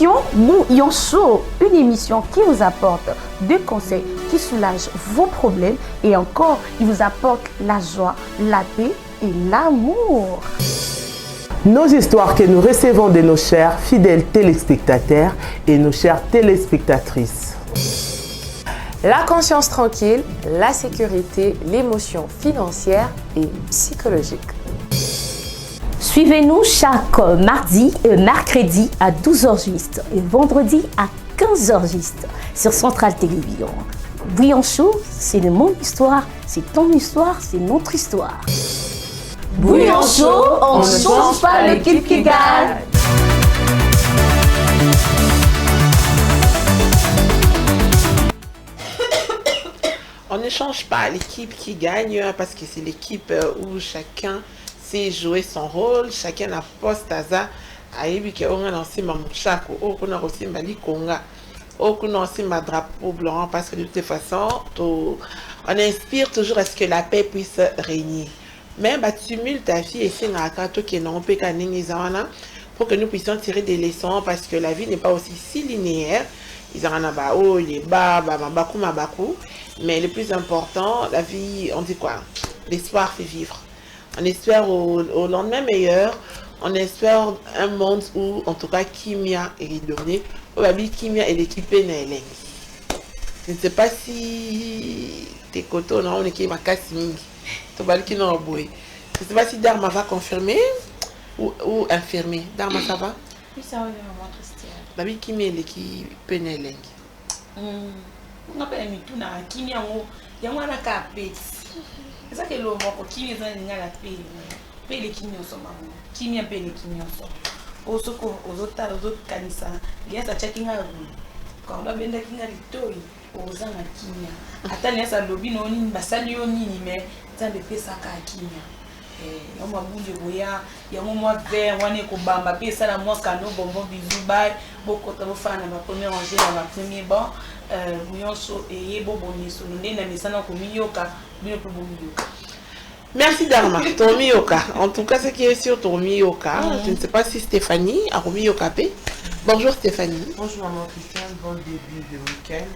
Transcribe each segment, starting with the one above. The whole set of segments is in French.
émission Bouillon Chaud, une émission qui vous apporte des conseils qui soulagent vos problèmes et encore, il vous apporte la joie, la paix et l'amour. Nos histoires que nous recevons de nos chers fidèles téléspectateurs et nos chères téléspectatrices. La conscience tranquille, la sécurité, l'émotion financière et psychologique. Suivez-nous chaque mardi et mercredi à 12h juste et vendredi à 15h juste sur Centrale Télévision. Bouillon Chaud, c'est mon histoire, c'est ton histoire, c'est notre histoire. Bouillon Chaud, on ne change pas l'équipe qui gagne. On ne change pas l'équipe qui gagne parce que c'est l'équipe où chacun sait jouer son rôle, chacun a poste à ça. Aïe, que on a lancé ma mouchako, on a aussi ma likonga, on a aussi ma drapeau blanc parce que de toute façon, on inspire toujours à ce que la paix puisse régner. Même tumulte ta fille et c'est pour que nous puissions tirer des leçons parce que la vie n'est pas aussi si linéaire. Ils en ont les bas, mais le plus important, la vie, on dit quoi? L'espoir fait vivre. On espère au lendemain meilleur. On espère un monde où, en tout cas, Kimia est donné. Kimia est l'équipe Naeleng. Je ne sais pas si tes coteaux, non, on est qui m'a cassé. Je ne sais pas si Dharma va confirmer ou infirmer. Dharma, ça va? Oui, ça va, maman Christiane. La vie Kimia est l'équipe Naeleng. On appelle Mituna, Kimia, il y a un capé. C'est ça que l'homme, Kimia, il y a la paix. Paix les Kimia, Kimia, paix les Kimia. Aux autres canisa, il y a sa checking à vous. Quand on a bien des Kimia, aux gens à Kimia. Attends, il y a sa lobby, non, il y a sa lioni, mais ça ne fait ça qu'à Kimia. On m'a bougé, il y a un mois vert, on est au bamba, puis ça, la moi, canot, bonbon, bisous, bye, beaucoup de femmes, ma première rangée, ma première banc, bouillon chaud et bonbon, merci Dharma, Tomioka. En tout cas, ce qui est sûr, Tomioka. Je ne sais pas si Stéphanie a remis au capé. Bonjour Stéphanie. Bonjour maman Christiane, bon début de week-end.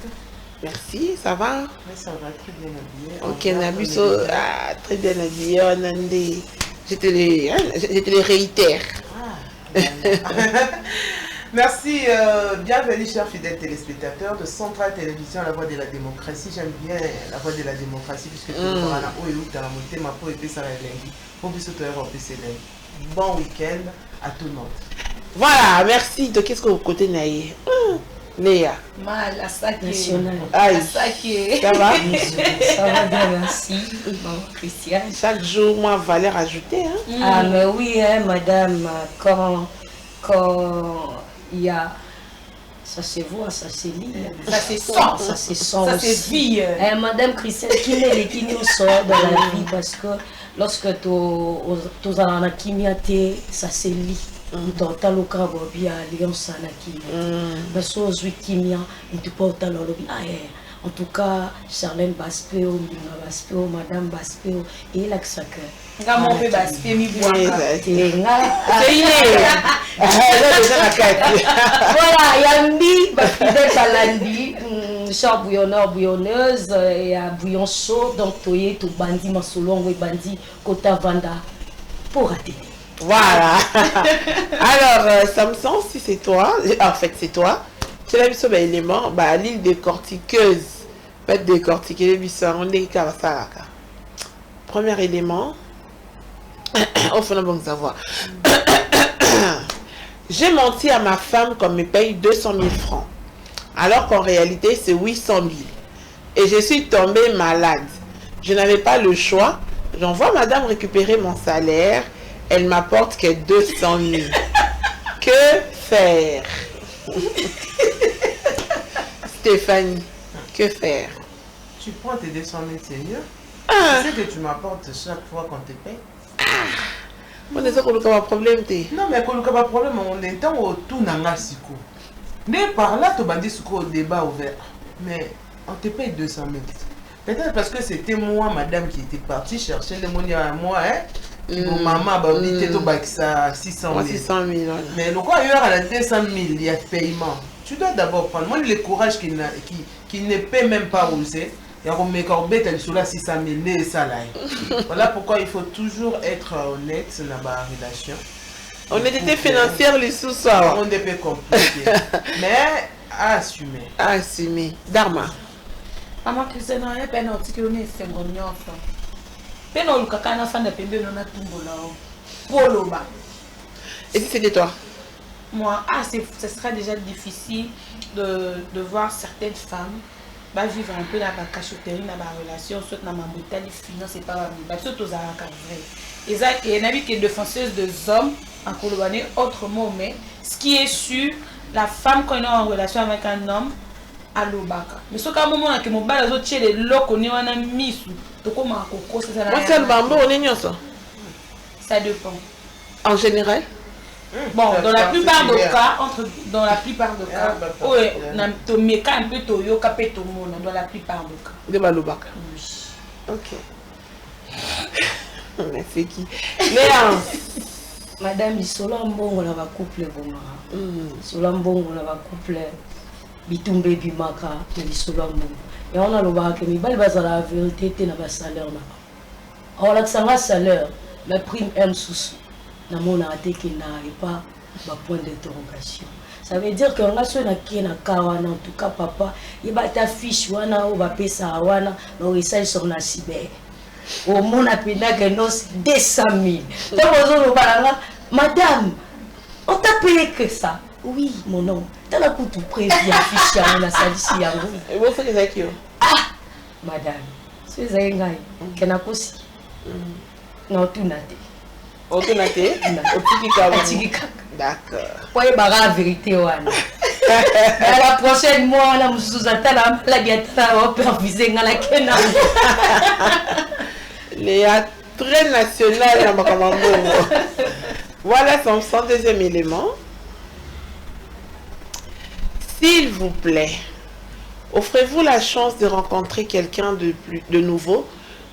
Merci, ça va? Oui, ça va très bien habillé. Ok, Nabuso, très bien habillé. Je te les réitère. Merci, bienvenue chers fidèles téléspectateurs de Centrale Télévision, la voix de la démocratie. J'aime bien la voix de la démocratie puisque tout le monde a la montée, ma peau et ça va bon week-end à tout le monde. Voilà, merci. Donc, qu'est-ce que vous côté Naïe? Léa. Mal, à ça qui est. Aïe. Ça va? Ça va bien, merci. Bon, Christiane. Chaque jour, moi, valeur ajoutée. Hein? Ah, mais oui, hein, madame, quand il y a. Ça se voit, ça se lit. Ça se sent. Ça se sent Ça aussi. se vit. Madame Christiane, qui nous sort dans la vie parce que lorsque tu as un kimia, ça se lit. Dans le cas où il y a alliance à la kimia. Parce que aujourd'hui, kimia, tu portes dans le lobby. En tout cas, Charlène Baspeo, Madame Baspeo, et là que ça que. Voilà, Yambi, fidèle Kalandi, char bouillonneur, bouillonneuse, et à bouillon chaud, donc toye, tout bandit, masolong, bandit, kota vanda, pour rater. Voilà. Alors, Samson, si c'est toi, en fait, c'est toi, tu l'as vu sur l'élément, l'île décortiqueuse, pas décortiquer les bissons, on est Kawasaraka. Premier élément, au fond, bon savoir. J'ai menti à ma femme qu'on me paye 200 000 francs, alors qu'en réalité, c'est 800 000. Et je suis tombée malade. Je n'avais pas le choix. J'envoie madame récupérer mon salaire. Elle m'apporte que 200 000. Que faire? Stéphanie, que faire? Tu prends tes 200 000 sérieux? Tu sais que tu m'apportes chaque fois qu'on te paye? On est sûr qu'on a un problème. Non, mais qu'on a un problème, on est temps où tout n'a pas si court. Mais par là, tu vas dire au débat ouvert. Mais on te paye 200 000. Peut-être parce que c'était moi, madame, qui était partie chercher les monnaies à moi, hein? Bon, maman, bah, oui, t'es au bac, ça 600 000. 600 000. Mais le quoi, il y a 200 000, il y a paiement. Tu dois d'abord prendre. Moi, le courage qui ne paie même pas oser. Il y a mes corbettes, elles sont là 600 000 et ça là. Voilà pourquoi il faut toujours être honnête dans la relation. Honnêteté financière, les sous-soirs. On est peu compliqué. Mais à assumer. À assumer. Dharma. Maman Christiane, il y a peine de kilo ni sengo nyonso. Peine au kaka na fanda pembe na tumbo là. Polo ba. Et si c'était toi? Moi, ce serait déjà difficile de voir certaines femmes vivre un peu dans la cachotterie, dans la relation, soit dans ma brutalité, finance et pas ma surtout aux arabes vrai. Et ça, il y a qui est défenseuse des hommes en colonie autrement, mais ce qui est sûr, la femme quand elle est en relation avec un homme, à l'obaka. Mais ce qu'à un moment que mon bal les autres les locaux ni on a mis sous, tout comme un coco, ça. Moi c'est le bambou, on est ça. Ça dépend. En général. Bon, dans la plupart des cas, dans la plupart des cas, oui, tu mets un peu toyo, capé tout le monde, dans la plupart des cas. De Balobaka. Oui. Ok. Merci qui. Léa. Madame, Isola Mbongo na ba couple bonga. Isola Mbongo na ba couple bitumbe bimaka na Isola Mbongo. Et on a le bac mais bal bazala vérité na ba salaire na. On a que salaire, la prime M sous. Na mona ateke na pas ba point d'interrogation. Ça veut dire que on a sur na kena kawana en tout cas papa, il ba ta fiche wana ou ba pesa wana, no essaye sur na cyber. Au monde a payé que nos 200 000. Madame, on t'a payé que ça. Oui, mon homme. T'as la coûte prévu affiché à la salle ici. Et vous faites avec qui? Ah, madame. C'est ça, qu'elle a aussi. Non, tout n'a été. Au tout n'a été? Au petit cacao. D'accord. Pour y avoir la vérité, wana. La prochaine mois, on a moussouza la guetta, on peut viser dans la kena. Léa, très national dans Makamambo. Voilà son deuxième élément. S'il vous plaît, offrez-vous la chance de rencontrer quelqu'un de nouveau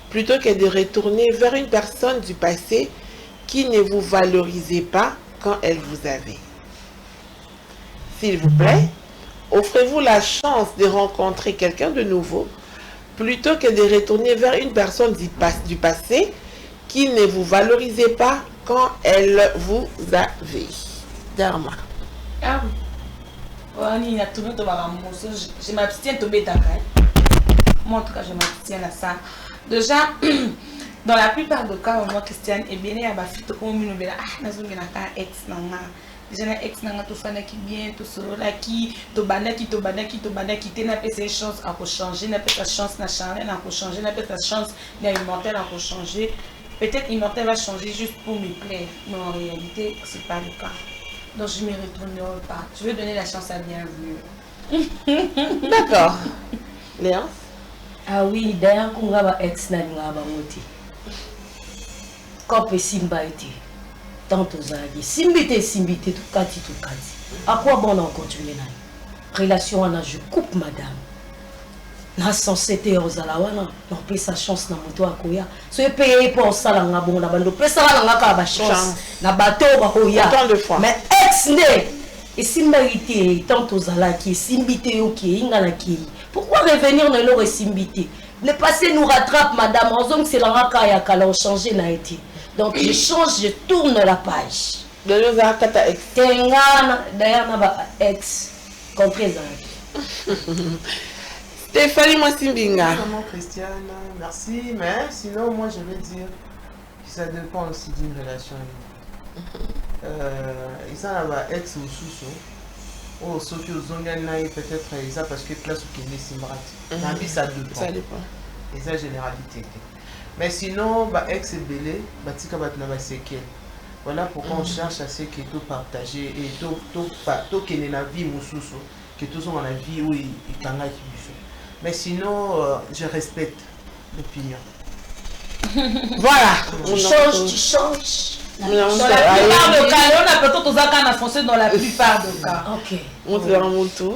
plutôt que de retourner vers une personne du passé qui ne vous valorisait pas quand elle vous avait. S'il vous plaît, offrez-vous la chance de rencontrer quelqu'un de nouveau plutôt que de retourner vers une personne du passé qui ne vous valorisait pas quand elle vous avait. Dharma. Ah oui. Je m'abstiens de tomber d'accord. Moi, en tout cas, je m'abstiens à ça. Déjà, dans la plupart des cas, moi, Christiane, et bien, il y a des filles qui ont dit ah, ex, déjà ex nanga to fana ki bien to sorola ki to banaki t'es pas ses chances à changer n'a pas sa chance na changer na changer n'a pas sa chance na Immortel à changer peut-être Immortel va changer juste pour me plaire mais en réalité c'est pas le cas donc je ne me retournerai pas je vais donner la chance à bienvenue. D'accord. Léa. Ah oui d'ailleurs qu'on va ex na ngaba moti quand simba été tant aux alliés. Simbité, tout kati. À quoi bon on continue là? Relation on a je coupe madame. Na censité aux alawana, on paye sa chance na moto akoya. Soyez payé pour ça là bon na bando. Paye ça là ka ba chance. Na bateau ba koya. Mais ex né et simbité tant aux alliés, simbité OK, ingala ki. Pourquoi revenir dans leur simbité? Le passé nous rattrape madame. En zone c'est la kaya kala changer na été. Donc je change, je tourne la page. De nous à kata ex. D'ailleurs, ex contre Stéphanie Mosimbinga. Vraiment Christiane, merci. Mais sinon, moi je vais dire que ça dépend aussi d'une relation. Ils sont là ex ou sous. Oh, ceux qui ont gagné peut-être ça parce que place où qui est simbrati. Ça dépend. Ça dépend. Et ça généralité. Mais sinon, ex et belé, tika batna séquelle. Voilà pourquoi on cherche à ce que tout partager et tout qui est dans la vie mususu, que tout sont dans la vie où il t'engage. Mais sinon, je respecte l'opinion. Voilà. Tu changes. Dans la plupart des cas, on a peut-être aux accords à foncer dans la plupart des cas. Ok. On te rend mon tour.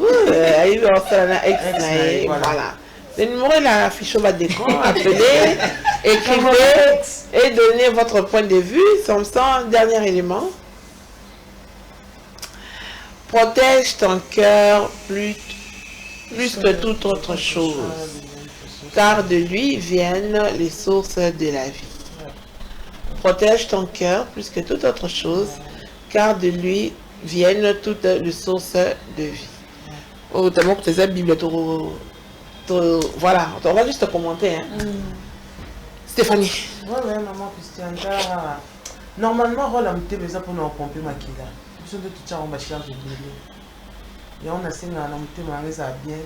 Voilà. Le numéro est là, affiché au bas d'écran, appelez, écrivez. Et donnez votre point de vue. Samson, dernier élément. Protège ton cœur plus que toute autre chose, car de lui viennent les sources de la vie. Protège ton cœur plus que toute autre chose, car de lui viennent toutes les sources de vie. Oh, tellement que c'est Bible, voilà, on va juste commenter. Hein. Stéphanie. Ouais, maman Christiane. Normalement, rôle am te beza pour nous pomper makila. Nous sommes tout ça en bachar de bébé. Et on a essayé na mte mangeza bien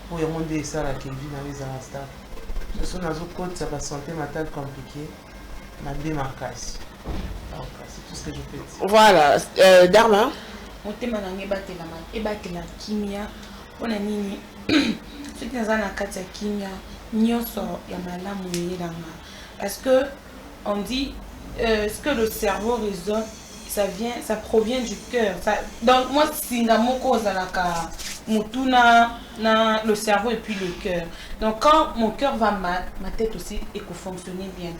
pour y rendre ça la Kelvin na les insta. Ce sont nos côtes ça va santé mentale compliquée. Na bien marquage. Donc c'est tout ce que je peux dire. Voilà, Darma. motema na ngai ebatela kimia mpona nini soki naza na kati ya kimia nyonso ya malamu eyelanga parce que on dit ce que le cerveau raisonne ça provient du cœur. Donc moi singa moko ozalaka mutuna na le cerveau et puis le cœur. Donc quand mon cœur va mal, ma tête aussi est pour fonctionner bien.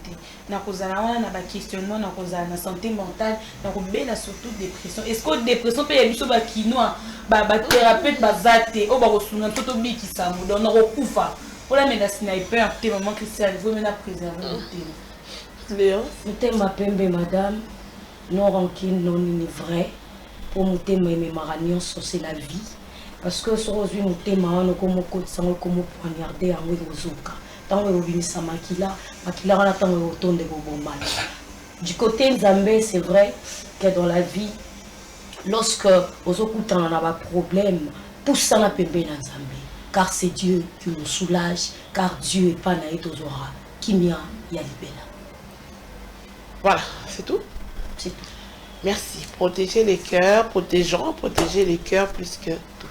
Na kozala wana na ba questionnement na kozala na santé mentale, na kobela surtout dépression. Est-ce que dépression peut y biso ba kinoa ba thérapeute ba zate o ba kosunga toto biki samu donc na kokufa. Pour la mena sniper te maman Christiane vous mena préserver le thème. Léon, Mutema pembe madame, non rancune non ni vrai. Pour mutema memara nyonso c'est la vie. Parce que sur aujourd'hui mutema wana comme côté sango comme poignarder en ozoka. Tant que obinisa makila wana tant que otonde bobomba. Du côté Nzambe, c'est vrai que dans la vie lorsque ozokuta na ba problème, pousse na pembe na Nzambe. Car c'est Dieu qui nous soulage, car Dieu est pas na etozora. Kimia ya libela. voilà, c'est tout. C'est tout. Merci. Protéger les cœurs, protéger les cœurs plus que tout.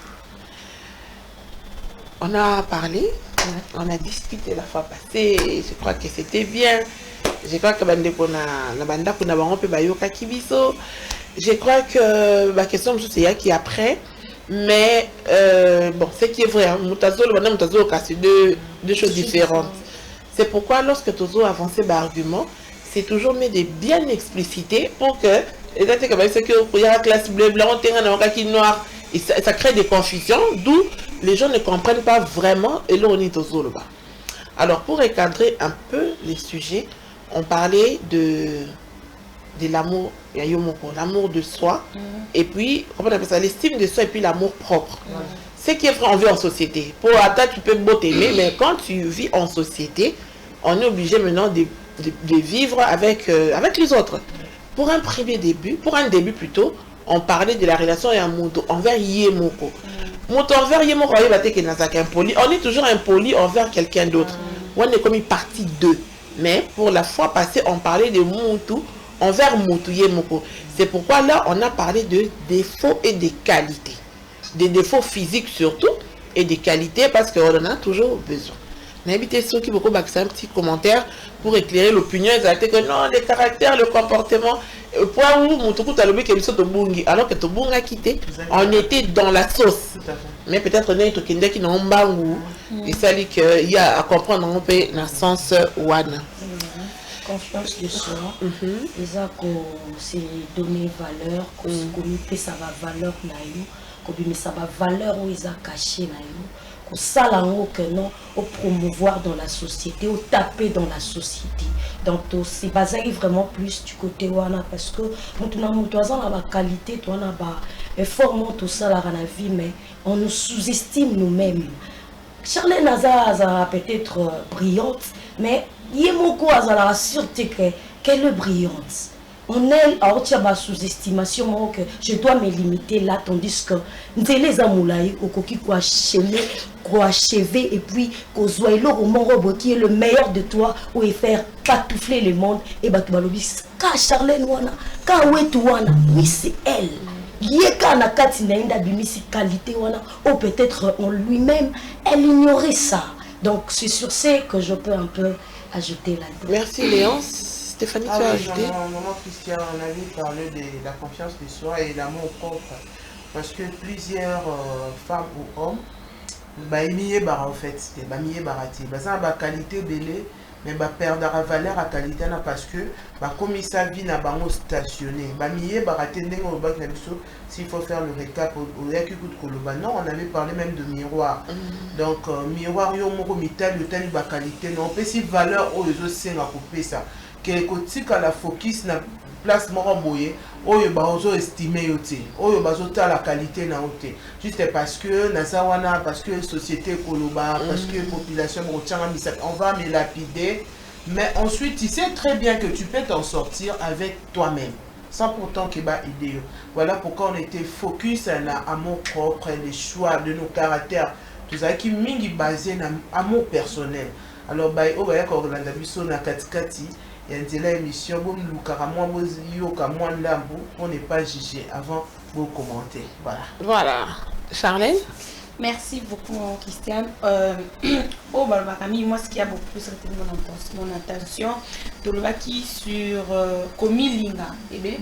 On a parlé, on a discuté la fois passée, je crois que c'était bien. Je crois que la banda qu'on a rompé bayoka kibiso. Je crois que la question c'est qui après, mais bon, ce qui est vrai, c'est deux choses différentes. C'est pourquoi lorsque tu as avancé l'argument, c'est toujours mieux de bien expliciter pour que il y a la classe bleue, blanc, noir, et ça crée des confusions, d'où les gens ne comprennent pas vraiment et là on est aux autres. Alors pour recadrer un peu les sujets, on parlait de l'amour, l'amour de soi, et puis on appelle ça l'estime de soi et puis l'amour propre. Ce qui est vrai, on vit en société. Pour attaquer, tu peux beau t'aimer, mais quand tu vis en société, on est obligé maintenant de vivre avec les autres. Pour un début plutôt, on parlait de la relation envers Yemoko. Envers Yemoko, on est toujours impoli envers quelqu'un d'autre. On est comme une partie d'eux. Mais pour la fois passée, on parlait de Moutou envers Moutou Yemoko. C'est pourquoi là, on a parlé de défauts et de qualités. Des défauts physiques surtout, et des qualités parce qu'on en a toujours besoin. N'invitez ceux qui beaucoup un petit commentaire pour éclairer l'opinion. Ils ont dit que non, les caractères, le comportement, point où Moutoukou t'a lobé qu'il soit Bungi, alors que Tobunga a quitté, on était dans la sauce. Mais peut-être on est tout qui n'ont pas ou et ça dit qu'il y a à comprendre un peu dans le sens one. Confiance de soi, ça c'est donner valeur, que ça va valeur mais ça va valeur où ils ont caché ça que non au promouvoir dans la société, au taper dans la société. Donc c'est basé vraiment plus du côté wana parce que nous avons la qualité, tu as effort tout ça la vie, mais on nous sous-estime nous-mêmes. Charlène Naza peut-être brillante, mais Yemoko a sûreté qu'elle est brillante. On est à sous-estimation que je dois me limiter là, tandis que les amoulaïs, au achever et puis qu'au zoïlo au morobo qui est le meilleur de toi ou et faire patoufler le monde et bah tu vas le dire ka Charlène wana ka wetu wana oui c'est elle yeka na kati na inda bimisi qualité wana ou peut-être en lui-même elle ignorait ça. Donc c'est sur ce que je peux un peu ajouter là-dedans. Merci Léonce. Stéphanie, tu as ajouté? Maman Christiane, on avait parlé de la confiance de soi et l'amour propre. Parce que plusieurs femmes ou hommes, en fait, c'était qualité belé, mais ba perdre la valeur à qualité na parce que ba comme sa vie na bango stationné ba mié ba raté ndenge au bac na biso s'il faut faire le récap au yaki coup de koloba non on avait parlé même de miroir donc miroir yo moko mitali tali ba qualité non peut si valeur au les senga couper ça que kotika la focus na place moko boye oyo bazo estimer yote oyo bazo ta la qualité na yote juste parce que nazawana parce que société koloba parce que population on va me lapider mais ensuite tu sais très bien que tu peux t'en sortir avec toi-même sans pourtant que ba idée voilà pourquoi on était focus na amour propre les choix de nos caractères tout ça qui mingi basé na amour personnel alors ba o ba ya ko landa biso na katikati il y a une émission on n'est pas jugé avant de commenter. Voilà. Voilà. Charlène? Merci beaucoup, Christiane. Moi, ce qui a beaucoup plus retenu mon attention, de l'obaki sur Komilinga. Et bien,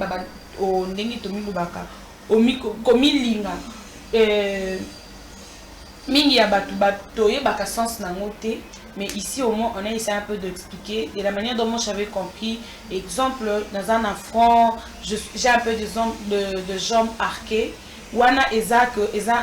au Nengi Tomi Lubaka. Komilinga. Mingi ya batoye baka sens nangote. Mais ici, au moins, on a essayé un peu d'expliquer de la manière dont moi j'avais compris. Exemple, dans un affront, j'ai un peu de jambes arquées. Wana eza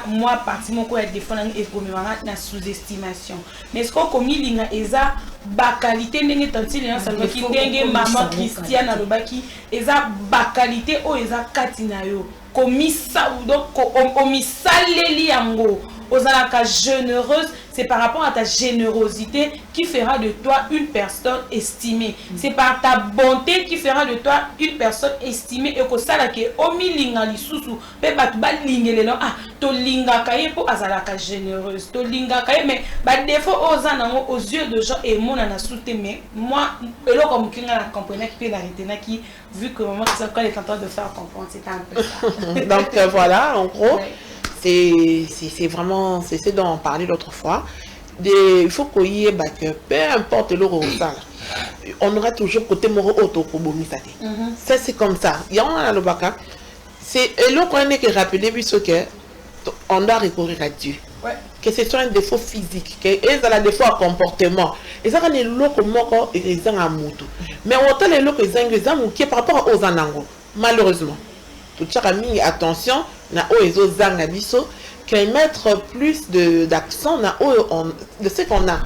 moi parti mon ko ya défendre et comme na sous-estimation. Mais ce qu'on commis linga eza ba qualité ndenge tanti les ça veut ki ndenge maman Christiane alobaki eza ba qualité o eza katina yo. Commis ça ou donc omi saleli yango. Ozalaka généreuse, c'est par rapport à ta générosité qui fera de toi une personne estimée. C'est par ta bonté qui fera de toi une personne estimée. Et que ça, omi linga li susu, pe batu ba lingele no ah to linga kaye po azalaka généreuse, to linga kaye mais ba défaut aux yeux de gens et mon na souté mais moi elo comme kinga la comprenait que la retenait qui vu que maman quand elle est en train de faire comprendre c'était un peu ça. Donc voilà en gros. Ouais. C'est vraiment, c'est ce dont on parlait l'autre fois. Il faut qu'on y ait que peu importe le rôle, on aura toujours côté moro auto pour ça c'est comme ça. Il y a un alobaka. C'est l'autre qu'on est que rappeler puisque on doit recourir à Dieu. Ouais. Que ce soit un défaut physique, que c'est un défaut à comportement. Et ça quand est l'autre moko et les gens à moto. Mais autant les l'autre les gens qui par rapport aux anango malheureusement. Tout ça a mis attention na oezo zanga biso que mettre plus d'accent na de ce qu'on a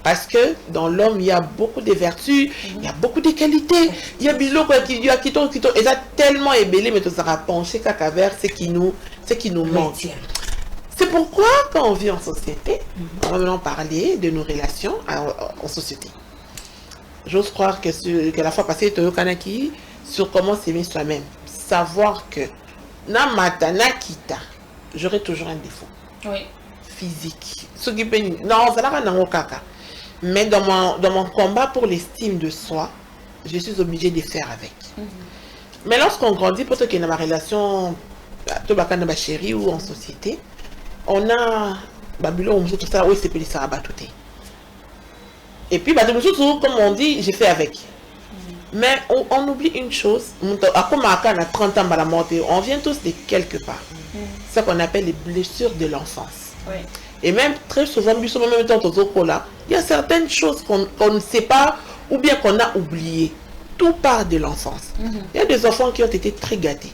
parce que dans l'homme il y a beaucoup de vertus il y a beaucoup de qualités il y a biloko qui et ça tellement ébélé mais tout ça a penché caca vers ce qui nous manque. C'est pourquoi quand on vit en société on va maintenant parler de nos relations en société. J'ose croire que la fois passée Toyo Kanaki sur comment s'aimer soi-même. Savoir que na matana kita j'aurai toujours un défaut physique ce qui peut non ça n'a pas kaka mais dans mon combat pour l'estime de soi je suis obligée de faire avec mais lorsqu'on grandit pour ce qui est dans ma relation ma chérie ou en société on a Babylone tout ça oui c'est plus ça abatouté et puis comme on dit j'ai fait avec. Mais on oublie une chose, on vient tous de quelque part. C'est ce qu'on appelle les blessures de l'enfance. Et même très souvent, il y a certaines choses qu'on ne sait pas ou bien qu'on a oubliées. Tout part de l'enfance. Il y a des enfants qui ont été très gâtés.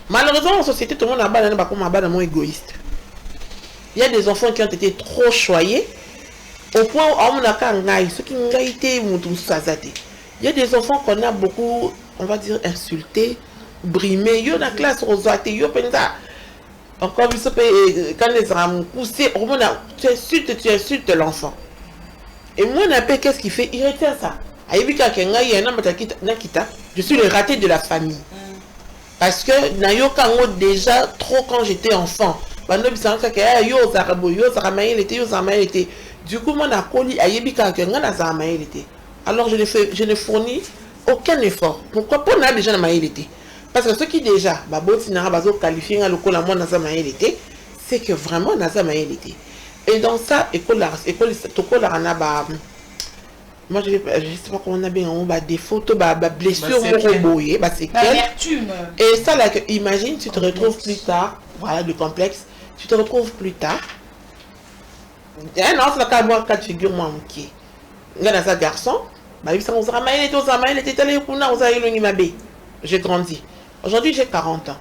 Malheureusement, en société, tout le monde a un égoïste. Il y a des enfants qui ont été trop choyés au point où on a ceux qui ont été il y a des enfants qu'on a beaucoup, on va dire, insultés, brimés. Il y a une classe rosaté, il y a encore quand les hommes poussés, tu insultes l'enfant. Et moi, qu'est-ce qu'il fait? Il retient ça. Je suis le raté de la famille. Parce que déjà trop quand j'étais enfant. Du coup, moi, alors je ne fournis aucun effort. Pourquoi? Pour n'a déjà maïlité. Parce que ce qui déjà, c'est que vraiment n'a maïlité. Et dans ça, moi je sais pas comment on a bien des photos, blessures, et ça là, imagine, tu te retrouves plus tard, voilà le complexe, tu te retrouves plus tard. Non, c'est la cas de figure moi ok. Ngana sa garçon, bah il j'ai grandi. Aujourd'hui, j'ai 40 ans.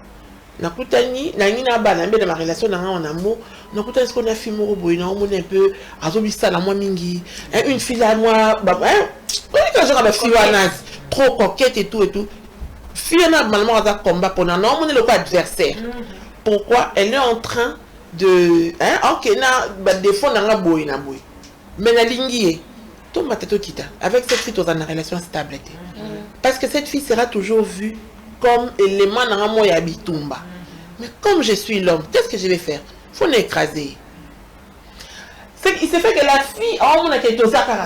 Nakutani, na ma relation en amour, nakutani ce qu'on a fait mon boy, on un peu, azobisa la moi mingi, une fille à moi, bah, quand j'ai la fille trop coquette et tout. Fille n'a normalement à combat pour non, on est le pas adversaire. Pourquoi elle est en train de, ok, na défendre la boy na boy. Mais la ligne tout ma tête kita. Avec cette fille, tu as une relation stable. Parce que cette fille sera toujours vue comme élément dans mon yabitumba. Mais comme je suis l'homme, qu'est-ce que je vais faire? Il faut l'écraser. Il se fait que la fille,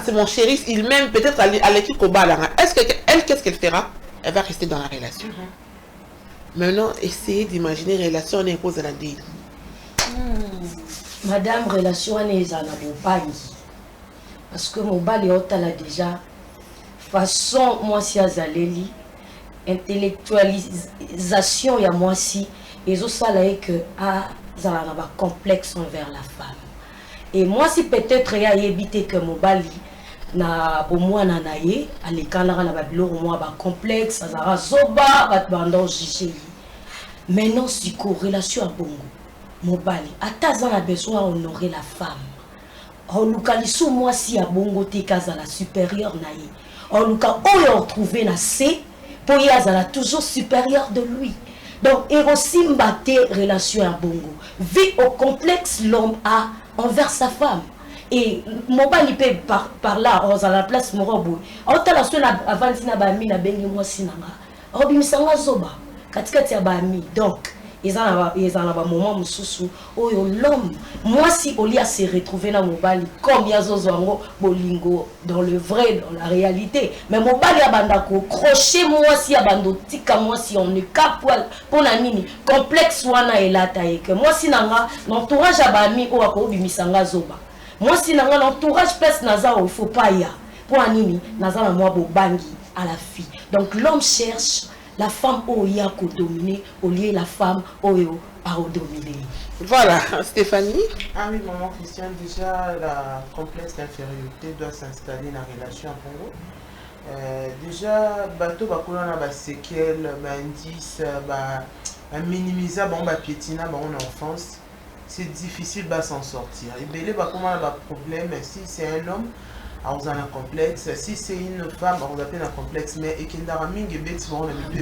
c'est mon chéri, il m'aime peut-être à l'équipe au bas. Est-ce qu'elle, qu'est-ce qu'elle fera? Elle va rester dans la relation. Maintenant, essayez d'imaginer une relation on impose à la dîne. Madame, relation on est en abopani. Parce que mon bal est déjà façon moi si azaleli intellectualisation ya moi si et ça là que zala na ba complexe envers la femme. Et moi si peut-être ya éviter que mon bali na bo moi na naye alekana na ba biloko moi ba complexe azara zoba ba bando jiji. Maintenant si corrélation à bongo mon bali ataza na besoin honorer la femme. On nous calissou moi si à bongo te kaza la supérieure naye. On nous a retrouvé na C pour y avoir toujours supérieur de lui. Donc il aussi mbaté relation à bongo. Vie au complexe l'homme a envers sa femme. Et mon bali peut par là on a la place mon robot. On t'a la sonne avant na ba mi na bengi moi sinanga. Robi misanga zoba. Katika tia ba mi. Donc ils en ont moment mususu oyo l'homme moi si Olia s'est retrouvé dans mon bali comme yazozwango bolingo dans le vrai dans la réalité mais mon bali abandako crochet moi si abando tika moi si on est capable pour na nini complexe wana elata et que moi si nanga l'entourage abami o ko bimisanga zoba moi si nanga l'entourage pèse naza il faut pas ya pour nini naza na moi bobangi à la fille donc l'homme cherche la femme oya ko dominer au lieu la femme oyo a dominer. Voilà, Stéphanie. Ah oui, maman Christiane, déjà la complexe d'infériorité doit s'installer dans la relation à Congo. Déjà, bateau bakolana ba séquelles, ba indice, ba minimiser ba piétina ba en enfance, c'est difficile de s'en sortir. Et belé ba comment ba problème si c'est un homme on a un complexe, si c'est une femme, on appelle un complexe, mais et qu'il n'a pas mis de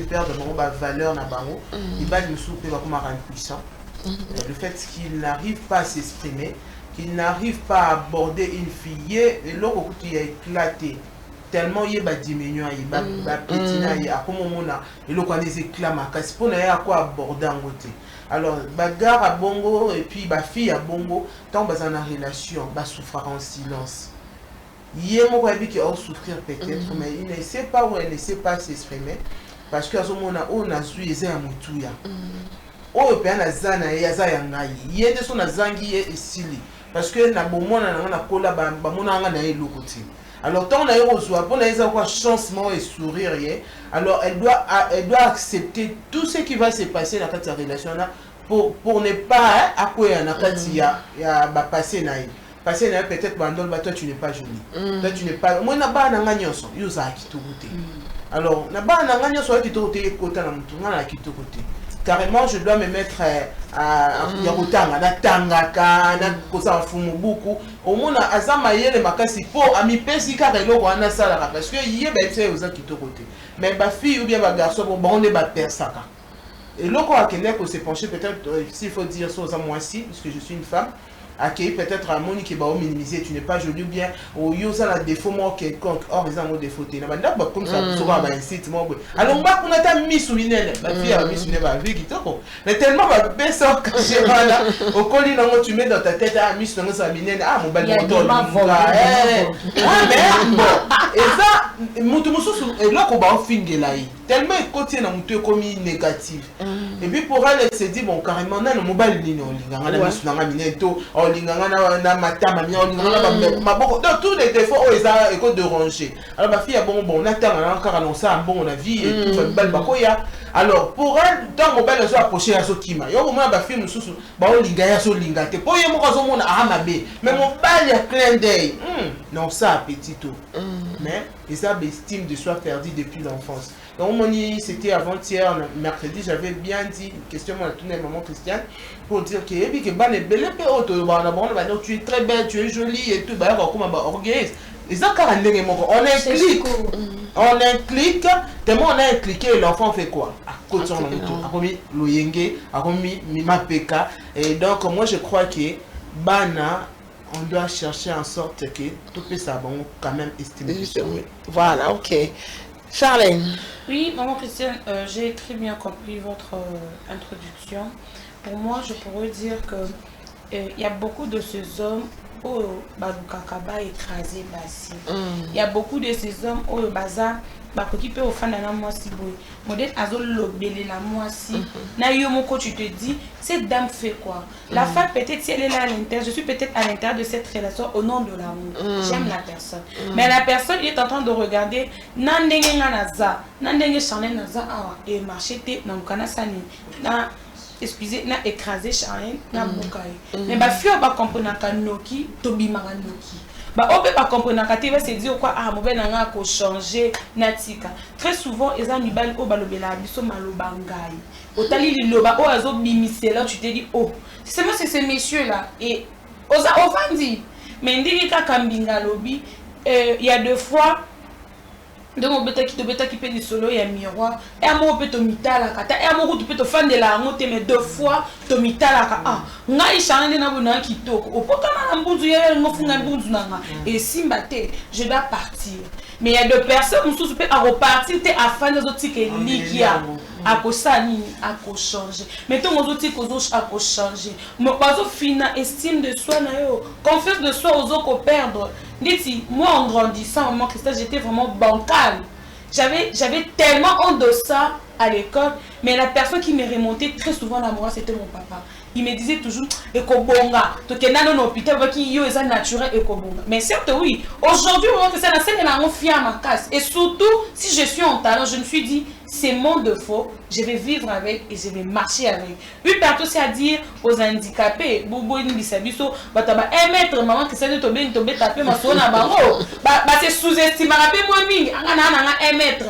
perdre de valeur na bango, il va nous souper comme un puissant. Le fait qu'il n'arrive pas à s'exprimer, qu'il n'arrive pas à aborder une fille, et l'autre il a éclaté. Tellement il va diminuer, il va pétiner, il y a comme on a, et l'autre a des éclats, c'est pour à quoi aborder en côté. Alors, bagarre à bongo, et puis ma fille à bongo, tant que dans une relation, va souffrir en silence. Il y a un qui a souffrir peut-être, mais il ne sait pas ou elle ne sait pas s'exprimer parce que à ce moment-là, on a su les uns à Moutouya. On peut en zana et yaza yangai. Il y a des gens à zangi et sili parce que na bon na kola ba mona na elo côté. Alors tant na reçoit pour les avoir chancement et sourire, alors elle doit accepter tout ce qui va se passer dans cette relation là pour ne pas à quoi na kati ya ba passer na. Parce que peut-être toi tu n'es pas jolie. Toi tu n'es pas. Moi na ba na nganyonso yuza kitouté. Alors na ba na nganyonso kitouté kota na mutu na kitouté. Carrément je dois me mettre à yakutanga na tangaka na kosa fumu buku. Au mona azama yele makasi po ami pesi ka eloko ana sala parce que yé ba tse yuza kitouté. Mais ba fille ou bien ba garçon bon on est ba persaka. Et l'autre à quel ko se pencher peut-être s'il faut dire ça aux moi aussi puisque je suis une femme. Accueillir peut-être à Monique qui va minimiser, tu n'es pas joli ou bien ou yosa la défaut moi quelconque or ils ont défaut na banda comme ça sera ba incite moi alors on va qu'on a mis sous minelle la fille a mis sous minelle avec qui toko mais tellement va baisser caché là au colis non tu mets dans ta tête à mis dans sa minelle ah mon bel moteur ah mais bon et ça mutu mususu et là qu'on va finir là tellement côté na mutu comme négatif Et puis pour elle, elle s'est dit, bon, carrément, on a le mobile ligne, on linganga na misunanga mineto, on linganga na matama, on linganga na maboko. Donc tous les défauts, ils ont école de ranger. Alors ma fille a bon, on attend, on a encore annoncé un bon, on a vie, et tout, belle bakoya. Alors pour elle, tant mobile, elle soit approchée à Sokima. Yo, au moins, ma fille, nous sous, bah, on lingaya sur lingate. Pour y avoir mon ahamabe. Mais mon bal, il y a plein d'œil. Non, ça, petit tout. Mais ils ont l'estime de soi perdue depuis l'enfance. Donc, c'était avant-hier, mercredi, j'avais bien dit, une question à toute maman Christiane, pour dire que tu es très belle, tu es jolie et tout, orgueilleuse. On implique, tellement on a impliqué, l'enfant fait quoi? Et donc, moi je crois que Bana, on doit chercher en sorte que tout peut ça, bon, quand même estimer. Voilà, ok. Charlène. Oui, maman Christiane, j'ai très bien compris votre introduction. Pour moi, je pourrais dire que il y a beaucoup de ces hommes où Badukakaba écrasé bassi. Il y a beaucoup de ces hommes où Baza occupé au fan d'un mois si beau. Modèle azol lobelé la moi si. Na yomoko tu te dis cette dame fait quoi? La femme peut-être si elle est là à l'intérieur, je suis peut-être à l'intérieur de cette relation au nom de l'amour. J'aime la personne. Mais la personne il est en train de regarder nandenge naza, nandenge Charlène naza et marcher na mukana sani na excusez na écraser Charlène na bukai. Mais ba fio ba comprendre kanoki tobi maranoki. Bah, on peut pas comprendre quand tu vas se dire quoi ah mauvais nanga ko changer natika. Très souvent ils ont mis balle au balobela biso malobangai. Otali liloba o azo bimisela tu te dis oh c'est moi c'est ces messieurs là et oza ofandi. Mais ndiki ka kambinga lobi il y a deux fois donc on peut qui peut du solo et un miroir et à moi peut te mitala kata et à moi tu peux te fan de la honte mais deux fois te mitala ka ah ngai changé na bona kitoko opokana na mbunzu ya ngofunga mbunzu nanga et simbate je dois partir mais il y a deux personnes qui peut repartir t'es à fan des autres qui likia à kosani à ko changer mais ton aux autres à ko changer mais pas au final estime de soi na yo confiance de soi aux autres perdre. Moi en grandissant, maman Christelle, j'étais vraiment bancale. J'avais tellement honte de ça à l'école, mais la personne qui me remontait très souvent l'amour, c'était mon papa. Il me disait toujours ekobonga, to kenano no hôpital qui yo est naturel ekobonga. Mais certes oui, aujourd'hui maman Christelle, la scène elle a confié à ma casse et surtout si je suis en talent, je me suis dit c'est mon défaut, je vais vivre avec et je vais marcher avec. Une partout c'est à dire aux handicapés, bobo ni bisabiso, bataba 1 mètre maman Christelle to ben taper ma sona bango. Ba c'est sous-estimé rapé moi mingi, anga 1 mètre.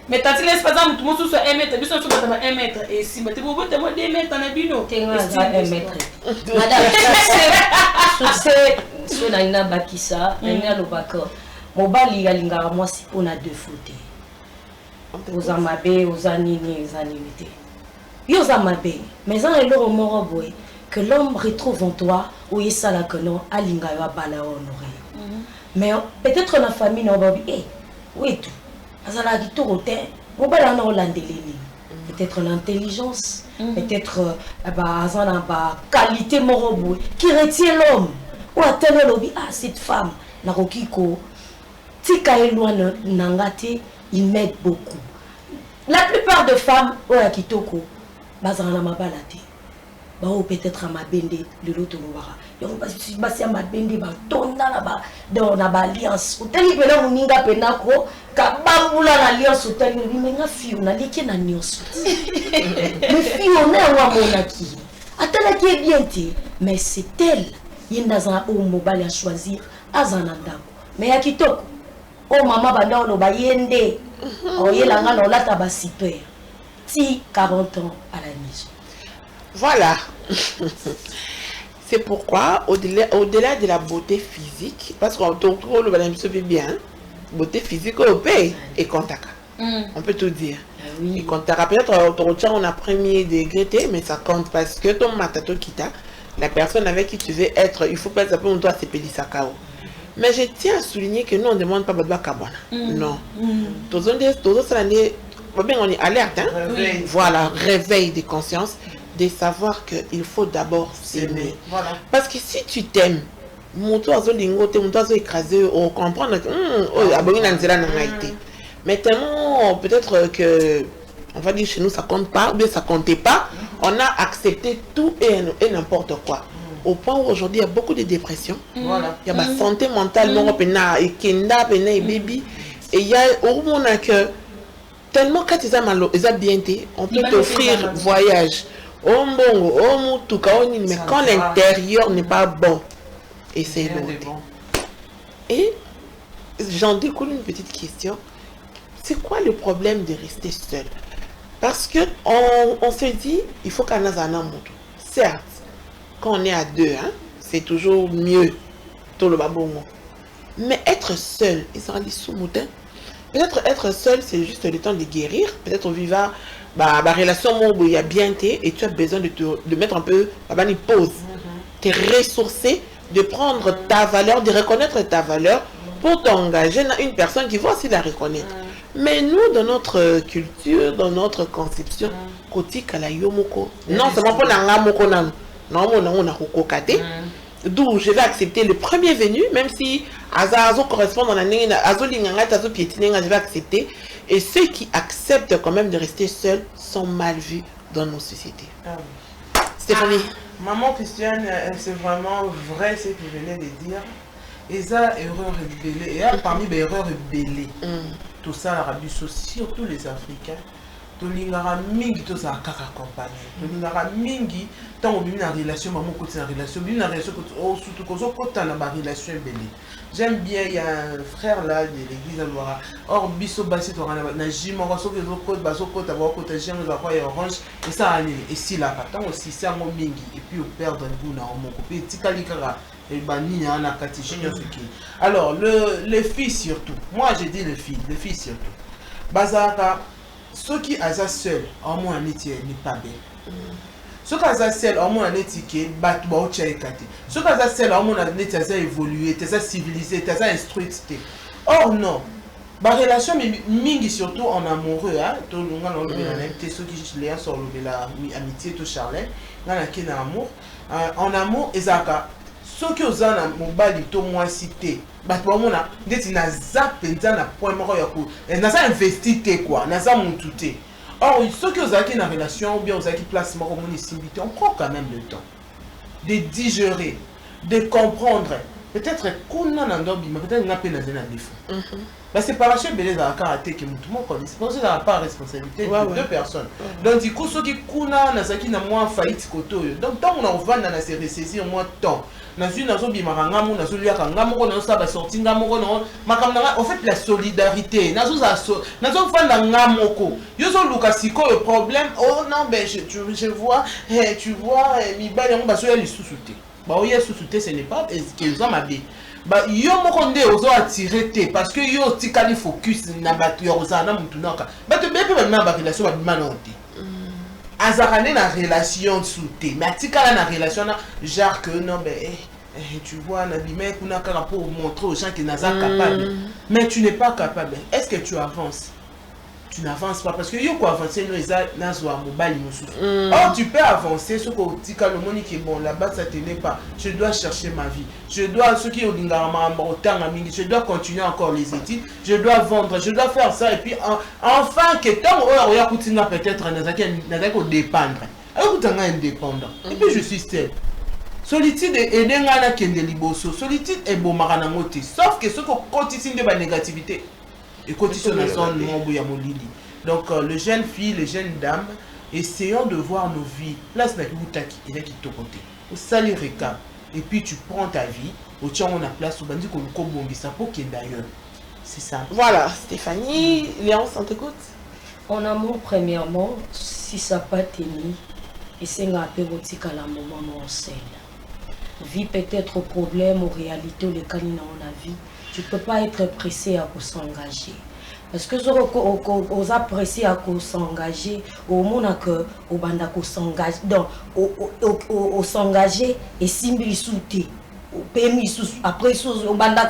Mais tant qu'il laisse pas ça, tout le monde sous 1 mètre, puis sur 1 mètre. Et si tu veux, tu vas 2 mètres en abino. 1 mètre. Madame, c'est Naina Bakissa, Naina Lobako. Mobali Yalinga, moi, si on a 2 fautes. Aux Amabé, aux Anini, aux Animité. Aux Amabé, mais en est l'or moroboy, que l'homme retrouve en toi, où il s'est là que non, Alinga va bala honoré. Mais peut-être la famille n'a pas dit, oui, tout. Peut-être l'intelligence, peut-être la qualité morale qui retient l'homme. Ou attendre l'objet, ah cette femme, il m'aide beaucoup. La plupart des femmes, peut-être à ma bende, le l'autre basi ya mabende batonda na ba alliance utali pena muninga penako kabambula na alliance utali menga fio na liki na nyonso mais fio na wa monaki atala qui est bien té mais c'est elle yenda za o mobile à choisir azana ndako mais ya kitoko o mama banda ono bayende o yelanga no lata ba super ti 40 ans à la maison. Voilà. C'est pourquoi, au-delà de la beauté physique, parce qu'on trouve le balance bien, beauté physique au pays et contact. On peut tout dire. Oui. Et contact, peut-être on a premier degré, mais ça compte parce que ton matato kita, la personne avec qui tu veux être, il faut pas s'appeler on doit s'appeler Sakao. Mais je tiens à souligner que nous on ne demande pas Badba Kabana. Non. Tous on est alerte, hein? Voilà, réveil de conscience. De savoir qu'il faut d'abord s'aimer. Voilà. Parce que si tu t'aimes, mon toit lingoté, mon toit écrasé, on comprend que mais tellement peut-être que on va dire chez nous ça compte pas, ou bien ça comptait pas, on a accepté tout et n'importe quoi. Au point où aujourd'hui il y a beaucoup de dépression. Voilà. Il y a ma santé mentale, et kenda, et baby. Et il y a au moment que tellement quand ils ont bien été, on peut t'offrir voyage. Mais quand l'intérieur n'est pas bon, et c'est l'autre. Et j'en découle une petite question. C'est quoi le problème de rester seul? Parce que on se dit, il faut qu'on ait un amour. Certes, quand on est à deux, hein, c'est toujours mieux. Tout le babongo. Mais être seul, ils sont allés sous moutin. Peut-être être seul, c'est juste le temps de guérir. Peut-être vivre la relation où il y a bien été et tu as besoin de mettre un peu une pause. Te ressourcer, de prendre ta valeur, de reconnaître ta valeur pour t'engager dans une personne qui va aussi la reconnaître. Mais nous, dans notre culture, dans notre conception, non seulement pour la moko nan, non on a d'où je vais accepter le premier venu, même si Azo correspond dans la ligne, je vais accepter. Et ceux qui acceptent quand même de rester seuls sont mal vus dans nos sociétés. Stéphanie. Maman Christiane, c'est vraiment vrai ce que tu venais de dire. Et ça, erreur rebellée. Et parmi les erreurs rebellées, tout ça, l'Arabie, surtout les Africains, tolingara mingi to za kaka compagnie tolingara mingi tant on a une relation maman côté une relation surtout qu'on a une relation belle. J'aime bien, il y a un frère là de l'église à Loira. Or biso basi to na jim on reçoit les autres baso côté avoir côté j'aime les quoi orange et ça allait et si là pas tant aussi c'est un mingi et puis au perdre le goût na mon copé tikali kara et bani na kati alors les filles surtout, moi j'ai dit les filles surtout bazaka ceux qui sont seuls, en moins n'est pas bien. Ceux qui sont seuls, en moins n'est pas bien. Ceux qui sont seuls, en moins n'est pas évolué, t'es civilisé, t'es instruit. Or non, la relation mingi surtout en amoureux, hein, tout le monde a ceux qui les sur l'amitié, tout Charlet, dans la amour, en amour, ezaka. Ceux qui ont un mobile to moins cité, bah toi mon a, d'être na zap na point mort yako, na ça investi quoi, na ça montuté. Or ceux qui ont une relation, bien aux qui place mort mon ici, on prend quand même le temps de digérer, de comprendre. Peut-être qu'on a un dobi, mais peut-être qu'on a peine à défaut. La séparation belé dans la karaté qui tout le monde connaît. C'est pour ça qu'il n'y a pas de responsabilité de deux personnes. Donc du coup ceux qui kuna na zaki na moins faillite koto. Donc tant on en va dans la série saisir moins temps. Na zu na zo bi marangamu na zo liaka ngamu na ça va sortir ngamu na makamna en fait la solidarité. Na zo fanda ngamoko. Yo zo lukasiko le problème. Oh non ben je vois tu vois mi ba yango ba so ya lisusuté. Bah oui, sous-souté, ce n'est pas qu'ils ont mabé. Bah yo mokonde ozo attirer parce que yo tikali focus na batu yo za na mutunaka. Bah te bébé même ba relation ba manonti. Azarane na relation souté, mais tikala na relation na genre que non ben tu vois na bimé kuna kaka pour montrer aux gens que naza capable. Mais tu n'es pas capable. Est-ce que tu avances? Tu n'avances pas parce que yo quoi avancer nous na zo mobile musu. Or tu peux avancer ce que tika le moni qui est bon là-bas ça te n'est pas. Je dois chercher ma vie. Je dois ce qui au lingama mbotanga mingi, je dois continuer encore les études, je dois vendre, je dois faire ça et puis enfin que tant on ya kutinga peut-être na ko dépendre. Alors kutanga indépendant. Et puis je suis seul. Solitude est n'engana kende liboso. Solitude est bon marana ngoti. Sauf que ce que continue de la négativité. Et continue à son nom ya molili. Donc les jeunes filles, les jeunes dames, essayons de voir nos vies. Là c'est qui il est qui te côté. Au salut récap. Et puis tu prends ta vie. Au tien on a place au bandit qu'on nous ça pour qu'il d'ailleurs. C'est ça. Voilà Stéphanie, Léon, on t'écoute. En amour premièrement, si ça pas tenu, et c'est un peu aussi qu'à la moment on seul. Vie peut-être au problème, aux réalités, les canines dans la vie. Tu ne peux pas être pressé à s'engager. Parce que os appréciés à s'engager, au monde que au banda s'engager, donc au s'engager et simbi souté, au permis après au banda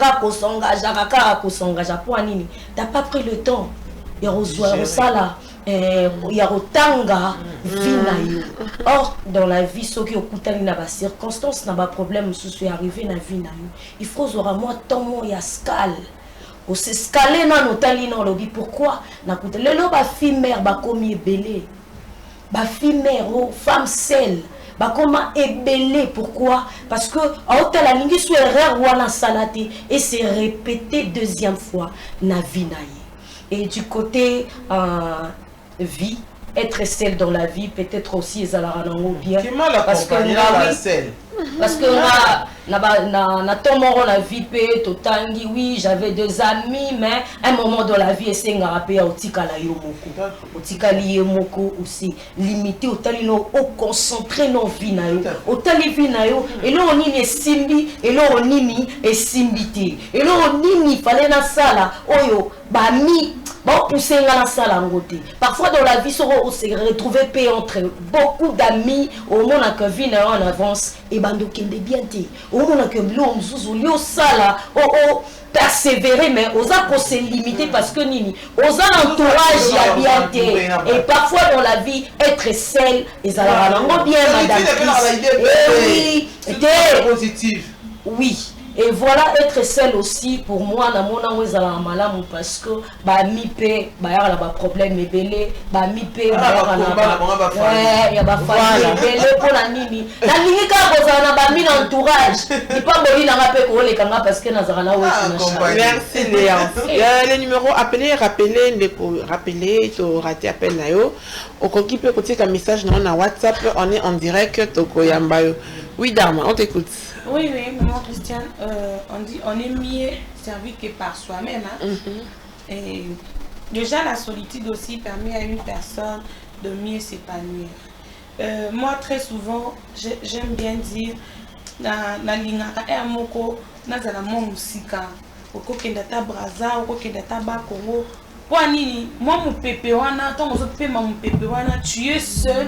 s'engager pour nini. T'as pas pris le temps. Il y a ça là. Il y a autant vie. Or, dans la vie, ceux qui ont des circonstances, des problèmes qui sont arrivés dans la vie, il faut que moi, tant il y a scale. On s'est scalé dans nos talents dans le pourquoi? Le fille mère va commis belé. fille mère, femme seule. Comment ébélé, pourquoi? Parce que la ligne soit erreur ou la salade et c'est répété deuxième fois na vie naïe. Et du côté vie, être seul dans la vie, peut-être aussi bien. Parce que na tomoro la vie totangi oui j'avais deux amis mais un moment dans la vie c'est ngarape otikala yo moko otikali yo moko aussi limité otali no o concentrer no vie na yo otali vie na yo et là on nini simbi et là on nini et simbité et là on nini fallait na sala oyo ba mi bon pousser la salle en côté parfois dans la vie on se retrouver paix entre beaucoup d'amis au moment que vie na en avance et bando kende bien té au moment que l'homme zouzou lio sala persévérer mais osa ko se limiter parce que nini osa entourage ya bien té et parfois dans la vie être seul et ala bien madame oui positif oui. Et voilà, être seul aussi, pour moi, na mona wezala malamu parce que mi pe y'a la problème ebele, mi pe ouais, y a ba famille ebele pour la nini. Na lingi ka bozana ba mi entourage. Ni pas boli na ngape ko le kanga parce que nazara na merci Léa. Le numéro rappeler to rater appel na yo. Okoki peut côté un message na WhatsApp, on est en direct to koyamba yo. Oui Dharma, on t'écoute. Oui, maman Christiane, on dit on est mieux servi que par soi-même. Hein? Et déjà, la solitude aussi permet à une personne de mieux s'épanouir. Moi, très souvent, j'aime bien dire na lingaka moko nazala mo musika okokenda ta braza okokenda ta bakongo kwa nini moi mon pepe wana tant zo pe ma mon pepe wana tu es seul,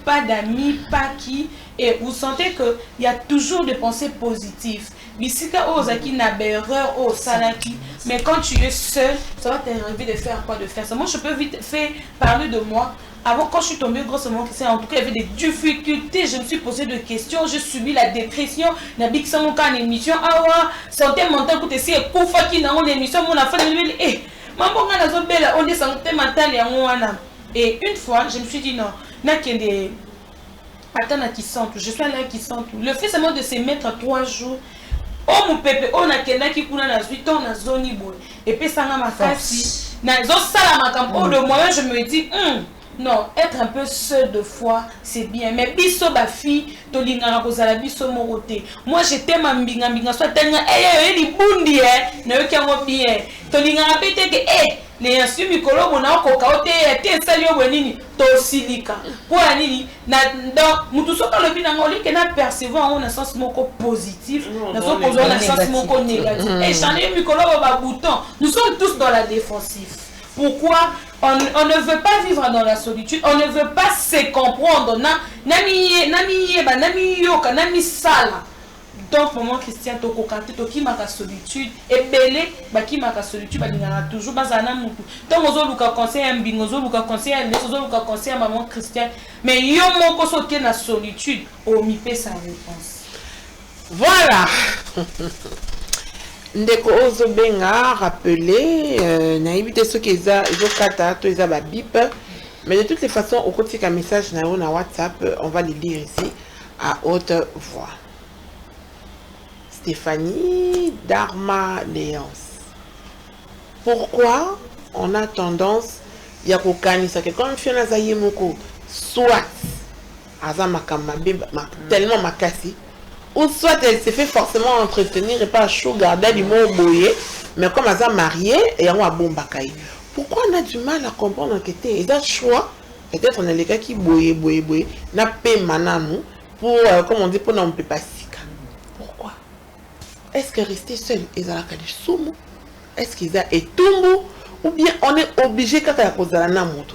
pas d'amis, pas qui. Et vous sentez qu'il y a toujours des pensées positives. Bisika ozaki na berreur au salaki. Mais quand tu es seul, ça va t'arriver de faire quoi, de faire ça. Moi, je peux vite faire parler de moi. Avant, quand je suis tombée grossement, en tout cas, il y avait des difficultés. Je me suis posé des questions. J'ai subi la dépression. Na bik sa mon kan émission. Awa, santé mentale coûte si et koufa qui na on émission mon affaire de eh. Maman na zo bela on est santé mentale ya wana. Et une fois, je me suis dit non, na kende attends qui sent tout, je suis là qui sent tout. Le fait seulement de se mettre 3 jours. Oh mon pépé, on a quelqu'un qui coule dans 8 ans, on a zone boy. Et puis ça m'a fait na zo sala makambo de moi je me dis non, être un peu seul de fois, c'est bien. Mais biso ba fille, to lingana kozala biso moroté. Moi j'étais ma mbinga soit tellement li bundi na yo kiango bien. To lingana pété que les insu mikolo mona ko kaote te sali yo wenini to silika. Pour nini na donc mutu soka le bina ngoli que na percevoir on a sens moko positif, na so poser un sens moko négatif. Et changer mikolo ba bouton. Nous sommes tous dans la défensive. Pourquoi on ne veut pas vivre dans la solitude, on ne veut pas se comprendre. Donc, maman Christian, tu as ma solitude, et belé, qui m'a solitude, toujours bazana mutu. Donc, on a conseil un bingo, on a conseil un les on a conseil maman Christian, mais yo mon soutien la solitude, au mipé sa réponse. Voilà. Ndeko ozo benga rappeler na éviter ceux qui kata to eza ba bip mais de toutes les façons au côté qu'un message na WhatsApp on va les lire ici à haute voix. Stéphanie Dharma Léance. Pourquoi on a tendance ya kokanisa que comme fiona zaye moko soit azama kamabe tellement makasi ou soit elle se fait forcément entretenir et pas chaud garder du mot boyé mais comme elle est mariée et on a bombakaï. Pourquoi on a du mal à comprendre que t'es et d'un choix peut-être on a les gars qui boyé n'a pas mananou pour comme on dit pour non peut pas sika. Pourquoi est-ce que rester seul ils ont la cali soumu est-ce qu'ils a etumbu ou bien on est obligé quand à cause de la namoto.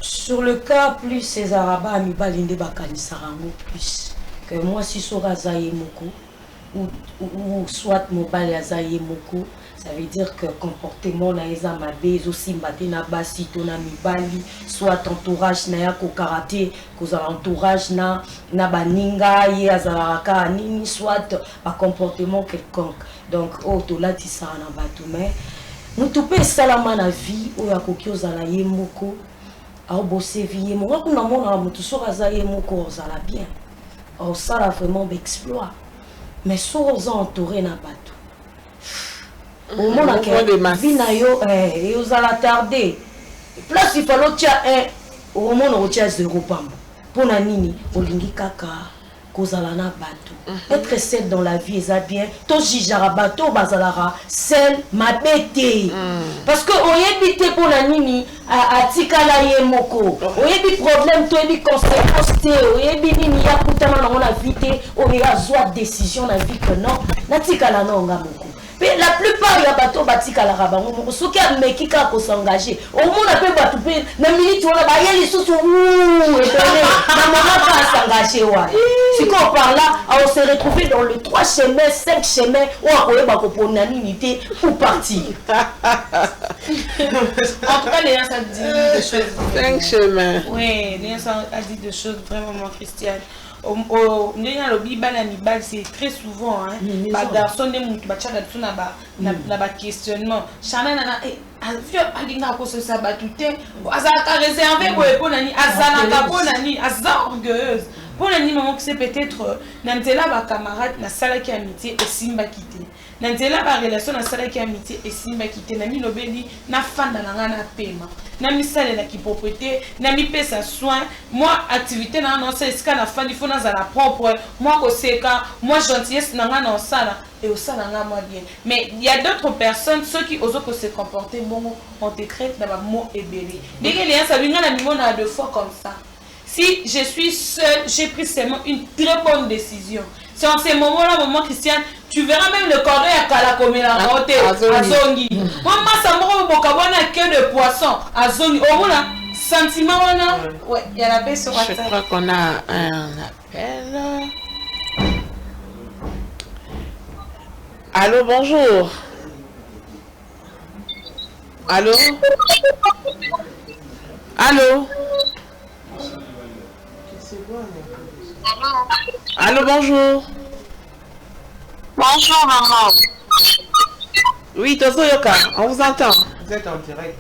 Sur le cas plus ces arabes ami balinde bakani sarango plus que moi si sora zaye moko ou soit mobile ya zaye moko ça veut dire que comportement na eza mabe aussi matina basi to na mibali soit entourage na ya ko karaté koza entourage na baninga ye azalaka nini soit un comportement quelconque donc to lati ça na batu mais mutu pe salama na vie o ya koki ozala ye moko aobosser vie mo ngako na mona mutu so kazaye moko ozala bien osala vraiment exploit mais so oza entouré na bato omona ke vie na yo ozala tardé place il fallait tia omona otia 0 pamba pona nini olingi kaka kozala na bato être seul dans la vie eza bien to jijara bato bazalara seul mabete parce que oyebi te pona nini atikala ye moko oyebi problème to yebi conséquence te oyebi nini ya kutana nango na vie te oyo azwa décision na vie que non natikala nonga moko. Mais la plupart ya bato batikalaka bango moko soki ameki kaka kosengager omona mpe bato mpe na minute wana baye lisusu ebele na mama mpe asengager wana sikoyo par là on se retrouver dans le 3 chemins 5 chemins oyo akoyeba kopona nini te pour partir. En tout cas, Léa, ça dit des choses. 5 chemins. Oui, Léa, ça a dit des choses vraiment, Christiane. C'est très souvent les garçons ne moutent pas na ba questionnement chana na avio alinga ko so sabatute azaka réservé pour nani azalaka pour nani aza orgueilleuse pour nani maman qui c'est peut-être nantela ba camarade na sala ki amitié et simba quitté nantela ba relation na sala ki amitié et simba quitté na mi lobeli na fanda na ngana pema na misale la propreté na mi pesa soin moi activité na non c'est ce qu'on a fait il faut na za la propre moi ko seka moi gentillesse na ngana osala et aussi na moi bien mais il y a d'autres personnes ceux qui osent se comporter bon on te traite dans ma mot ébélé dès que les ça vient na mimo na 2 fois comme ça si je suis seule j'ai pris seulement une très bonne décision. C'est en ces moments-là, maman Christiane, tu verras même le cordon à Kalakomé la route à Zongi. Maman, ça me rend que de poisson à Zongi. Au moins, sentiment, ouais, il y a la baisse sur la table. Je crois qu'on a un appel. Allô, bonjour. Allô? Allô? Allô, bonjour. Bonjour, maman. Oui, Tozo Yoka, on vous entend. Vous êtes en direct.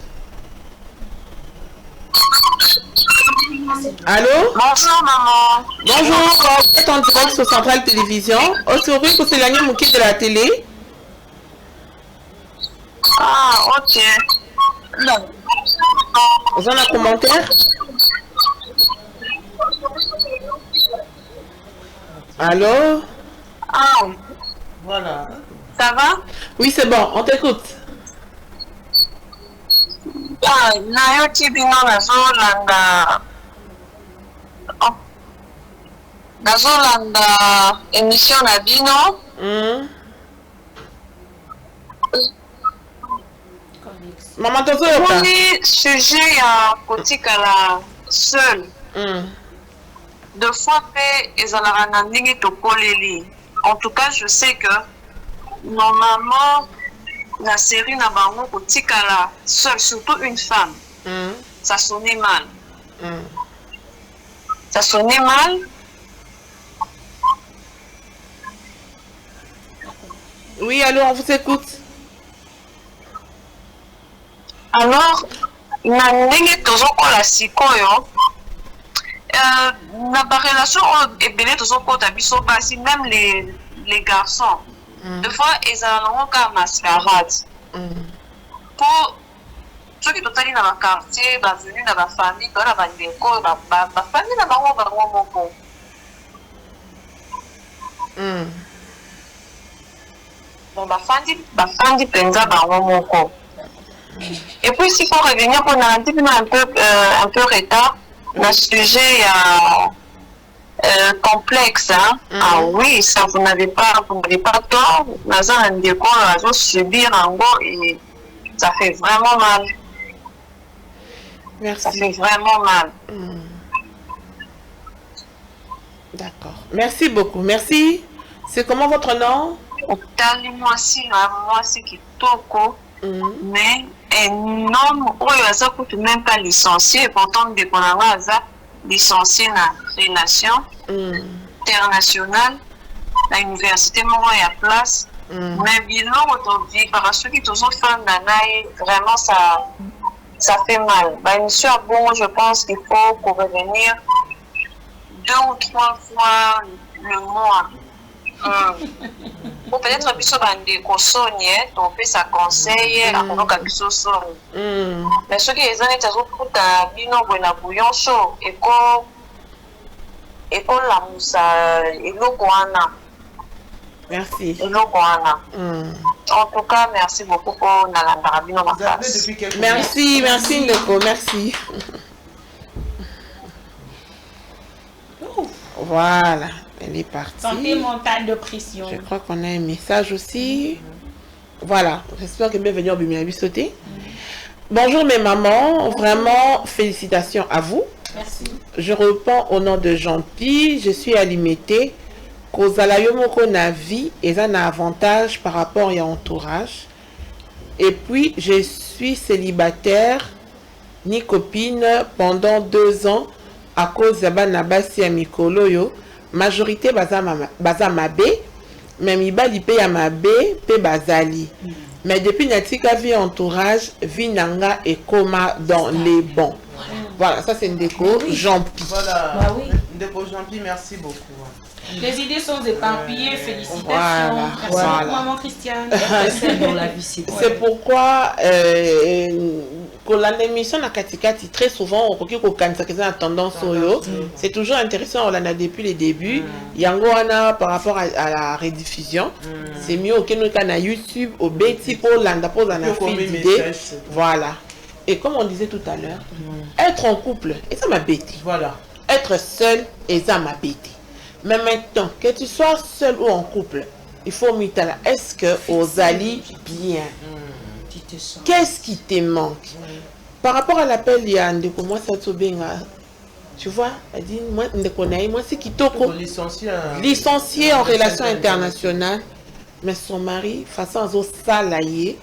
Allô? Bonjour, maman. Bonjour, vous êtes en direct sur Centrale Télévision. Aujourd'hui, vous êtes l'année Mouki de la télé. Ah, ok. Vous avez un commentaire? Allô? Ah, Voilà. ça va? Oui, c'est bon, on t'écoute. Ah, nayoki bino nazolanda. Oh. Nazolanda émission na bino. Maman Tozo Yoka. Moni sujet ya kotikala seul. De fois pe ezalaka na ndenge tokoleli. En tout cas, je sais que normalement la série na bango kotikala seul, surtout une femme. Ça sonnait mal. Ça sonnait mal. Oui, allô, on vous écoute. Alors, na ndenge tozokola sikoyo, na ba relation ebele tozokota biso basi, même les garçons. Des fois, ils ont un mascarade. Pour ceux qui sont dans le quartier, venus dans la famille, dans la famille, dans la et puis, s'il faut revenir pour un peu retard, le sujet complexe. Hein? Ah oui, ça, vous n'avez pas tort. Subir en gros et ça fait vraiment mal. Merci. Ça fait vraiment mal. D'accord. Merci beaucoup. Merci. C'est comment votre nom? Moi aussi qui toko. Mais un homme où même pas licencié, pourtant de Konanga licencié dans la relation internationale, à l'université, moi il y a place. Mais bilan aujourd'hui, parce que tous les femmes vraiment ça fait mal. Bah, émission, bon, je pense qu'il faut revenir 2 ou 3 fois le mois. Ou peut-être que tu as sonné, tu fais ça conseil, à mon cas, tu mais ce qui est honnête, c'est que tu as un bouillon chaud et que la moussa et l'eau guana. Merci. Et l'eau guana. En tout cas, merci beaucoup pour Nalanda Bino Makas. Merci, merci Ndeko, merci. Voilà, elle est partie. Santé mentale de pression. Je crois qu'on a un message aussi. Voilà, j'espère que bienvenue au Bimia sauter. Bonjour mes mamans, vraiment félicitations à vous. Merci. Je reprends au nom de Jean-Pierre, je suis alimentée. Kozala yomoko na vie et un avantage par rapport à entourage. Et puis je suis célibataire ni copine pendant 2 ans à cause de Nabasi à Mikoloyo. Majorité baza mabe, mais mibali pe ya mabe pe bazali. Mais depuis natika vie entourage, vie nanga et coma dans les bons. Voilà, ça c'est une déco. Jean-Pierre. Voilà. Bah oui. Déco Jean-Pierre, merci beaucoup. Les idées sont éparpillées, félicitations. Voilà, Merci voilà. beaucoup, maman Christiane. Dans la vie, c'est C'est pourquoi quand l'émission na katikati très souvent on peut qu'on a tendance au c'est toujours intéressant on l'a depuis les débuts yango wana par rapport à la rediffusion c'est mieux au Kenya na YouTube au beti pour landa pour la fil d'idée voilà et comme on disait tout à l'heure être en couple et ça m'a bêté Voilà. être seul et ça m'a bêté mais maintenant que tu sois seul ou en couple il faut mitala est-ce que aux alliés bien qu'est-ce qui te manque par rapport à l'appel il y a Ndeko moi ça tu vois elle dit moi Ndeko naï moi c'est kitoko licencié en relations internationales mais son mari façon aux salariés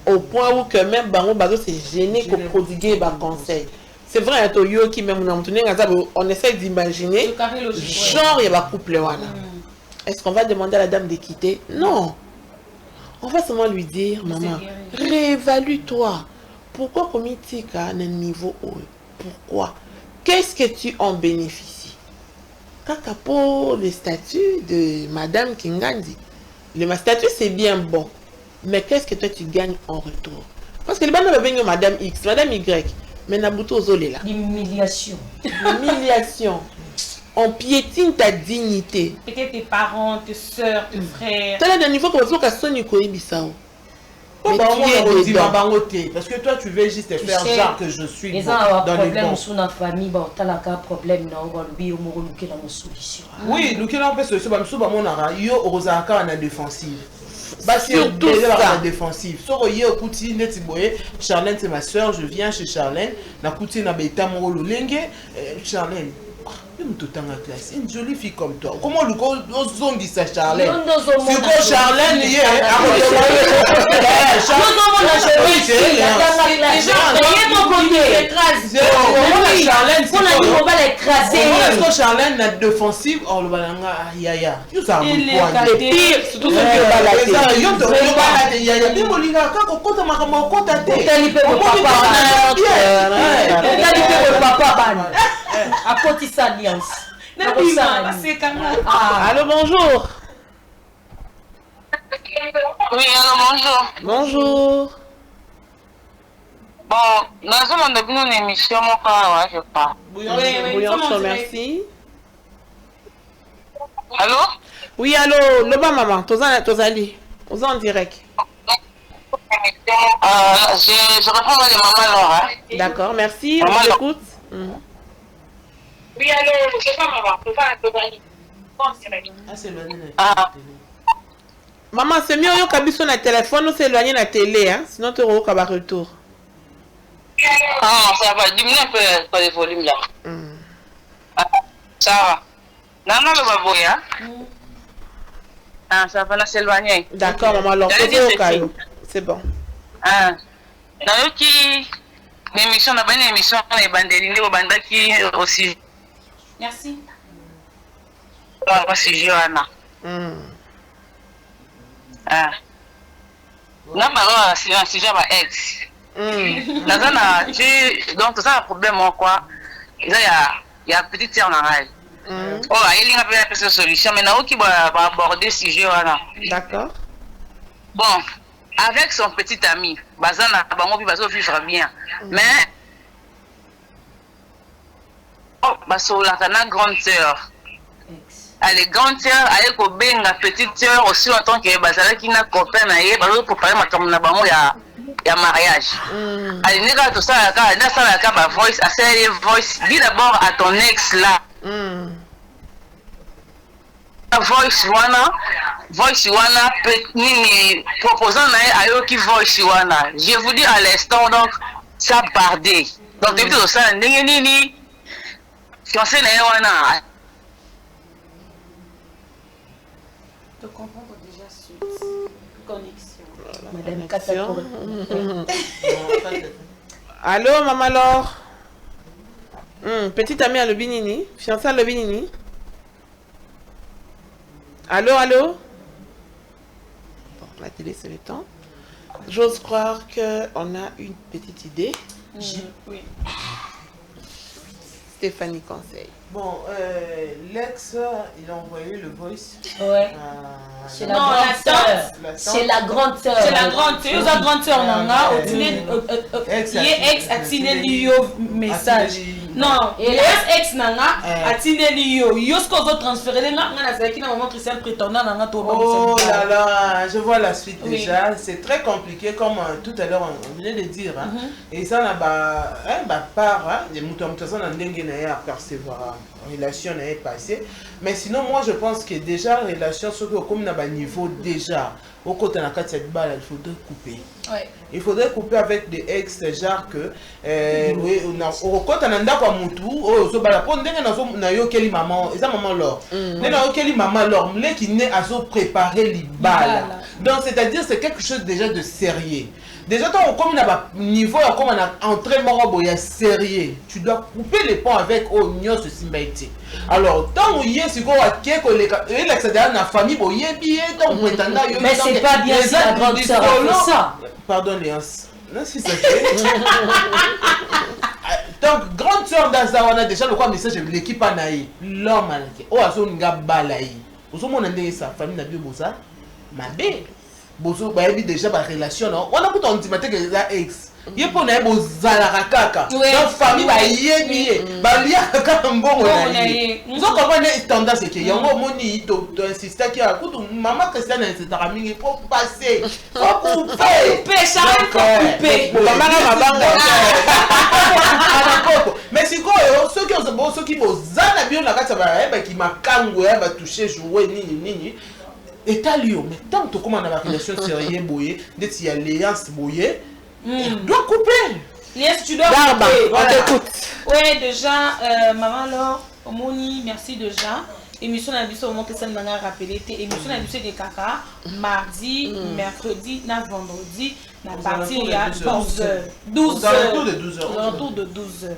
au point où que même bango bazo s'est gêné pour prodiguer ba conseil c'est vrai à Toyo qui même on essaie d'imaginer genre il y a couple wana est-ce qu'on va demander à la dame de quitter non. On va seulement lui dire, maman, réévalue-toi. Pourquoi Komitika à un niveau haut? Pourquoi? Qu'est-ce que tu en bénéficies? Kaka pour le statut de Madame Kingandi. Le statut c'est bien bon. Mais qu'est-ce que toi tu gagnes en retour? Parce que les bandes de Madame X, Madame Y, mais Nabuto Zolé là. L'humiliation. L'humiliation. On piétine ta dignité. Peut-être tes parents, tes soeurs, tes frères. Tu as un niveau comme ça, tu as un Bissau. Parce que toi tu veux juste faire genre que je suis les bon, dans les bons. Sous la famille, bon, t'as la problème, non, on va lui dans la solution. Oui, nous qui l'on fait ce yo Rosaka en défensive. Surtout ça. Défensive. So yo kuti netiboye, Charlène c'est ma soeur, je viens chez Charlène, na kuti na beta mo lolenge, Charlène. Une jolie fille comme toi. Comment le on dit ça, Charlène? C'est quoi Charlène? Charlène est défensive. Oh, le balanga, yaya. Tu sais, le pire, surtout ce qui est baladé. Yo te balade, yaya. Bien, mon liga, quand on compte ma maman, compte à thé. À côté de sa alliance. Allô, bonjour. Oui, alors bonjour. Bonjour. Bon, nous avons une émission, je crois. Bouillon chaud, merci. Allô? Oui, allô, le bas maman, Tozali. Vous en direct. Je reprends les mamans Laura. D'accord, merci, on écoute. Oui, allô, je pas maman, Maman, c'est mieux que tu sur le téléphone ou s'éloigner de la télé, hein? Sinon tu auras un retour. Ah, ça va diminuer un peu le volume là. Ça va. Non, non, le baboy, hein? Ah, ça va s'éloigner. D'accord, maman, alors, c'est bon. Ah, dans le qui, l'émission, on a une émission, on est bandé, on est qui aussi. Merci. Moi, c'est Johanna. Ah. Non, c'est un sujet à ex. Donc, ça, un problème, quoi. Il y a petite sœur dans la oh, il y a une solution. Mais qui va aborder ce sujet. D'accord. Bon, avec son petit ami, Bazana, va vivre bien. Mais, la grande sœur. Elle est grande sœur, elle est la petite sœur aussi en tant que Bazala qui n'a copain, elle va préparer ma caméra, il y a mariage. Elle n'est pas tout ça, elle a la voice, assez voice. Dis d'abord à ton ex là. Voice wana, proposant à eux qui voice wana. Je vous dis à l'instant, donc, ça bardé. Donc, tu dis ça, ni, fiancé n'a wana. De comprendre déjà suite. Connexion. Madame Katakoro. Allô, maman Laure. Petite amie à Lobinini. Fiancée à Lobinini. Allô, allô. Bon, la télé, c'est le temps. J'ose croire qu'on a une petite idée. Oui. Stéphanie conseille. Bon, l'ex, il a envoyé le voice. Ouais. C'est la grande sœur. C'est la grande sœur. C'est la grande sœur. La grande sœur, ex a tiré message. Non, ex nanga a tiré yo ce qu'on veut transférer là, on a ça qui na maman Christian prétendant nanga to. Oh là là, je vois la suite déjà. C'est très compliqué comme tout à l'heure on venait de dire. Et ça n'a pas part des moutons ça n'a ndenge na ya percevoir relation n'est passé. Mais sinon moi je pense que déjà relation surtout comme na ba niveau déjà au côté de cette balle il faudrait couper. Ouais. Il faudrait couper avec des ex genre que au côté de ndako mutu oh so bala po ndenge na yo keli maman eza maman lor. Na yo keli maman lor mle qui ne a so préparer li bala. Donc c'est-à-dire c'est quelque chose déjà de sérieux. Déjà, quand on a un niveau, comme on a entré morobo, il y a sérieux. Tu dois couper les ponts avec Onyo ce simbaïti. Alors, tant que y a ce qu'on a que l'excédent la famille, bon, y a bien, tant que prétendant, mais c'est pas bien si la grande sœur a fait ça. Pardon, Léance. Non, si ça fait. Donc, grande sœur d'Aza, on a déjà le quoi message de l'équipe Anaï. L'homme, oh, à son gars balaï. Vous avez dit sa famille n'a plus beau ça. Ma belle. Bozo ba yebi déjà ba relation non on a tout on dit matin que la ex ye po na bo zala kaka donc famille ba yebi ba lia kaka mbongo na ye zo comprendre tendance que yango moni to insister qui a kutu maman Christiane etc mingi pour passer faut couper ça couper maman na mabanga mais c'est quoi ceux qui bo zala bio na kata ba qui makango ba toucher jouer nini et t'as lieu, mais tant que comment on a la relation sérieuse, boyé, dès qu'il y a l'alliance boyé, il doit couper. L'alliance, tu dois couper. On t'écoute. Oui, déjà, maman Laure, Omoni, merci déjà. Émission la au moment que ça m'a rappelé, émission la de Kaka, mardi, mercredi, vendredi, na partir il y a 12h. 12h. Autour de 12h.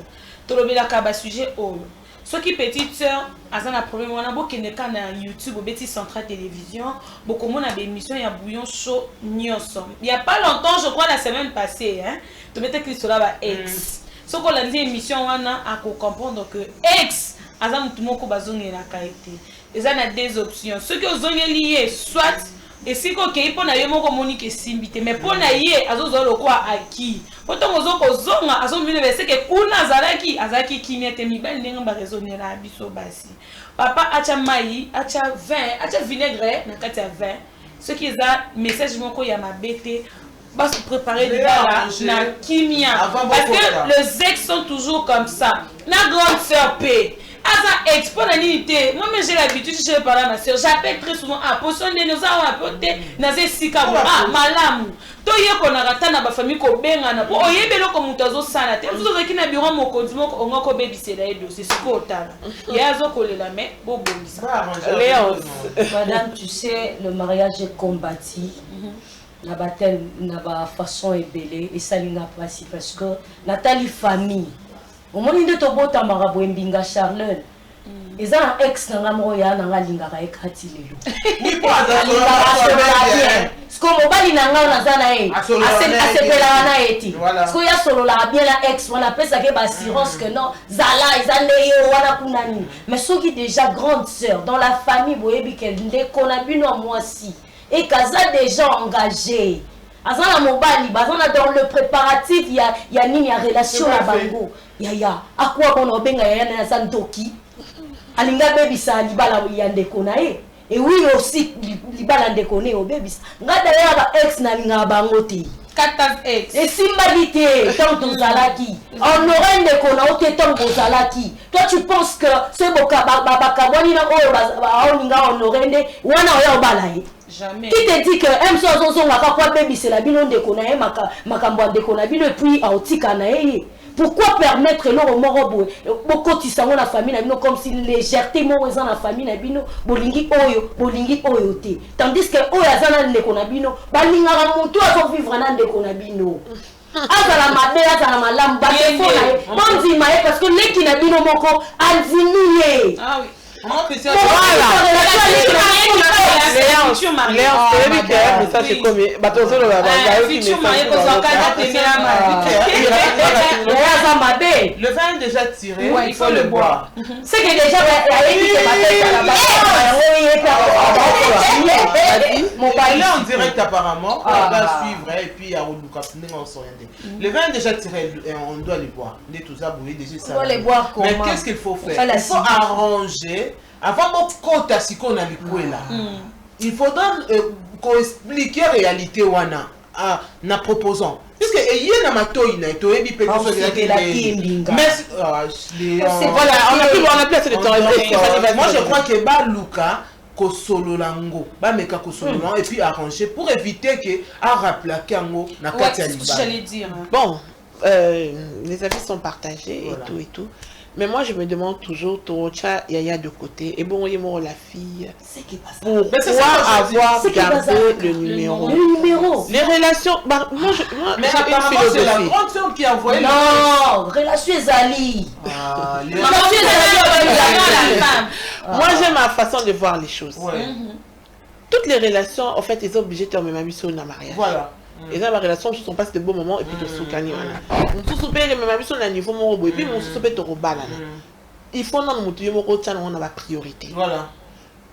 Tout le monde a sujet au. Ce qui petite sœur, a un problème, on a beaucoup de cas sur YouTube, au Betty Central Télévision, beaucoup de émissions, il y a bouillon chaud, nyonso. Il n'y a pas longtemps, je crois la semaine passée, hein, tu mettais que cela va ex. Ce qu'on a dit émission, on a à comprendre que ex, a un tout le bazon et la qualité. Il y a deux options. Ceux qui ont lié, soit et si ko kei pona yemo ko monique simbité mais pona yé azozo lo kwa aki poto mozo ko zonga azo mine bese ke kuna azaki kimete mibali nenga ba raisonner la biso basi papa acha mai acha vin acha vinaigre na kati ya vin ce qui za message moko ya mabete va se préparer déjà na kimia parce que les ex sont toujours comme ça na grande sœur P Asa expo na nité moi j'ai l'habitude je parle à ma soeur j'appelle très souvent à potion de nous a apporté na zesika malamu to yeko na rata na ba famille ko benga na po oyebelo ko mutazo sana te mfuzo zaki na biro mokonzi moko ongoko bebisela edo c'est ce ko tala yazo kolela mais bobongisa madame tu sais le mariage est combattu la bataille na ba façon ébélée et ça linga principe parce que Nathalie famille au moment où tu as un marabout mbinga Charlène, ils ont un ex nanga moya nanga linga ka ekati lelo. Oui pas ce qu'on m'a mobali na nga naza na ye asepelaka na ye te soki asololaka bien na ex wana apesaki baassurance que non zala eza nde ye wana kuna nini mais soki déjà grande sœur dans la famille boyebi ke ndeko na bino ya mwasi et kaza déjà engagé aza na mobali baza na dans le préparatif ya nini ya relation na bango yaya akuwa bona obenga yaya na aza ndoki alinga bebisa libala ya ndeko na ye et oui aussi libala ndeko ne obebisa nga d'ailleurs ba ex na linga bango te Katas ex et simbali te tant tozalaki on aurait ndeko na ote tant tozalaki toi tu penses que ce boka bakabwani na oyo baolinga on aurait nde wana oyo obala ye jamais qui te dit que emso azozongaka kwa bebisela bino ndeko na ye makambo ya ndeko na bino et puis aotika na ye pourquoi permettre l'oro moro bokotisa ngo na famille na bino comme si légèreté moko eza na famille na bino bolingi oyo te tandis que oyo aza na ndeko na bino balingaka motu azovivre na ndeko na bino azala mabe azala malamu batefo na ye bondima ye parce que leki na bino moko andimi ye Le vin est déjà tiré, il faut le boire. C'est que déjà il est en direct apparemment, on va suivre et puis on s'orienter. Le vin est déjà tiré, on doit le boire. On doit le boire comment? Mais qu'est-ce qu'il faut faire? Il faut arranger. Avant il faudra qu'on explique la réalité wana na proposant puisque il y a na matoi na to ebi pe ko mais voilà on a plus assez de temps. Moi je crois que ba luka ko solo lango ba meka ko solo et puis arranger pour éviter que a raplaquer ngo na kati ya libala. J'allais dire. Bon, les avis sont partagés et tout. Mais moi, je me demande toujours, Torocha, Yaya de côté, et bon, il la fille. Pourquoi avoir gardé le numéro? Les relations. Bah, moi, mais apparemment, c'est la grande soeur qui a envoyé. Non, relation Zali. Moi, j'ai ma façon de voir les choses. Toutes les relations, en fait, ils sont obligés de terminer ma mission dans le mariage. Voilà. Et là, ma relation, on passe de bons moments et puis de soukani. On se soupère, mais ma mission, on a un niveau morobo et puis on se soupère de robala. Il faut non nous moro tchan on a la priorité. Voilà.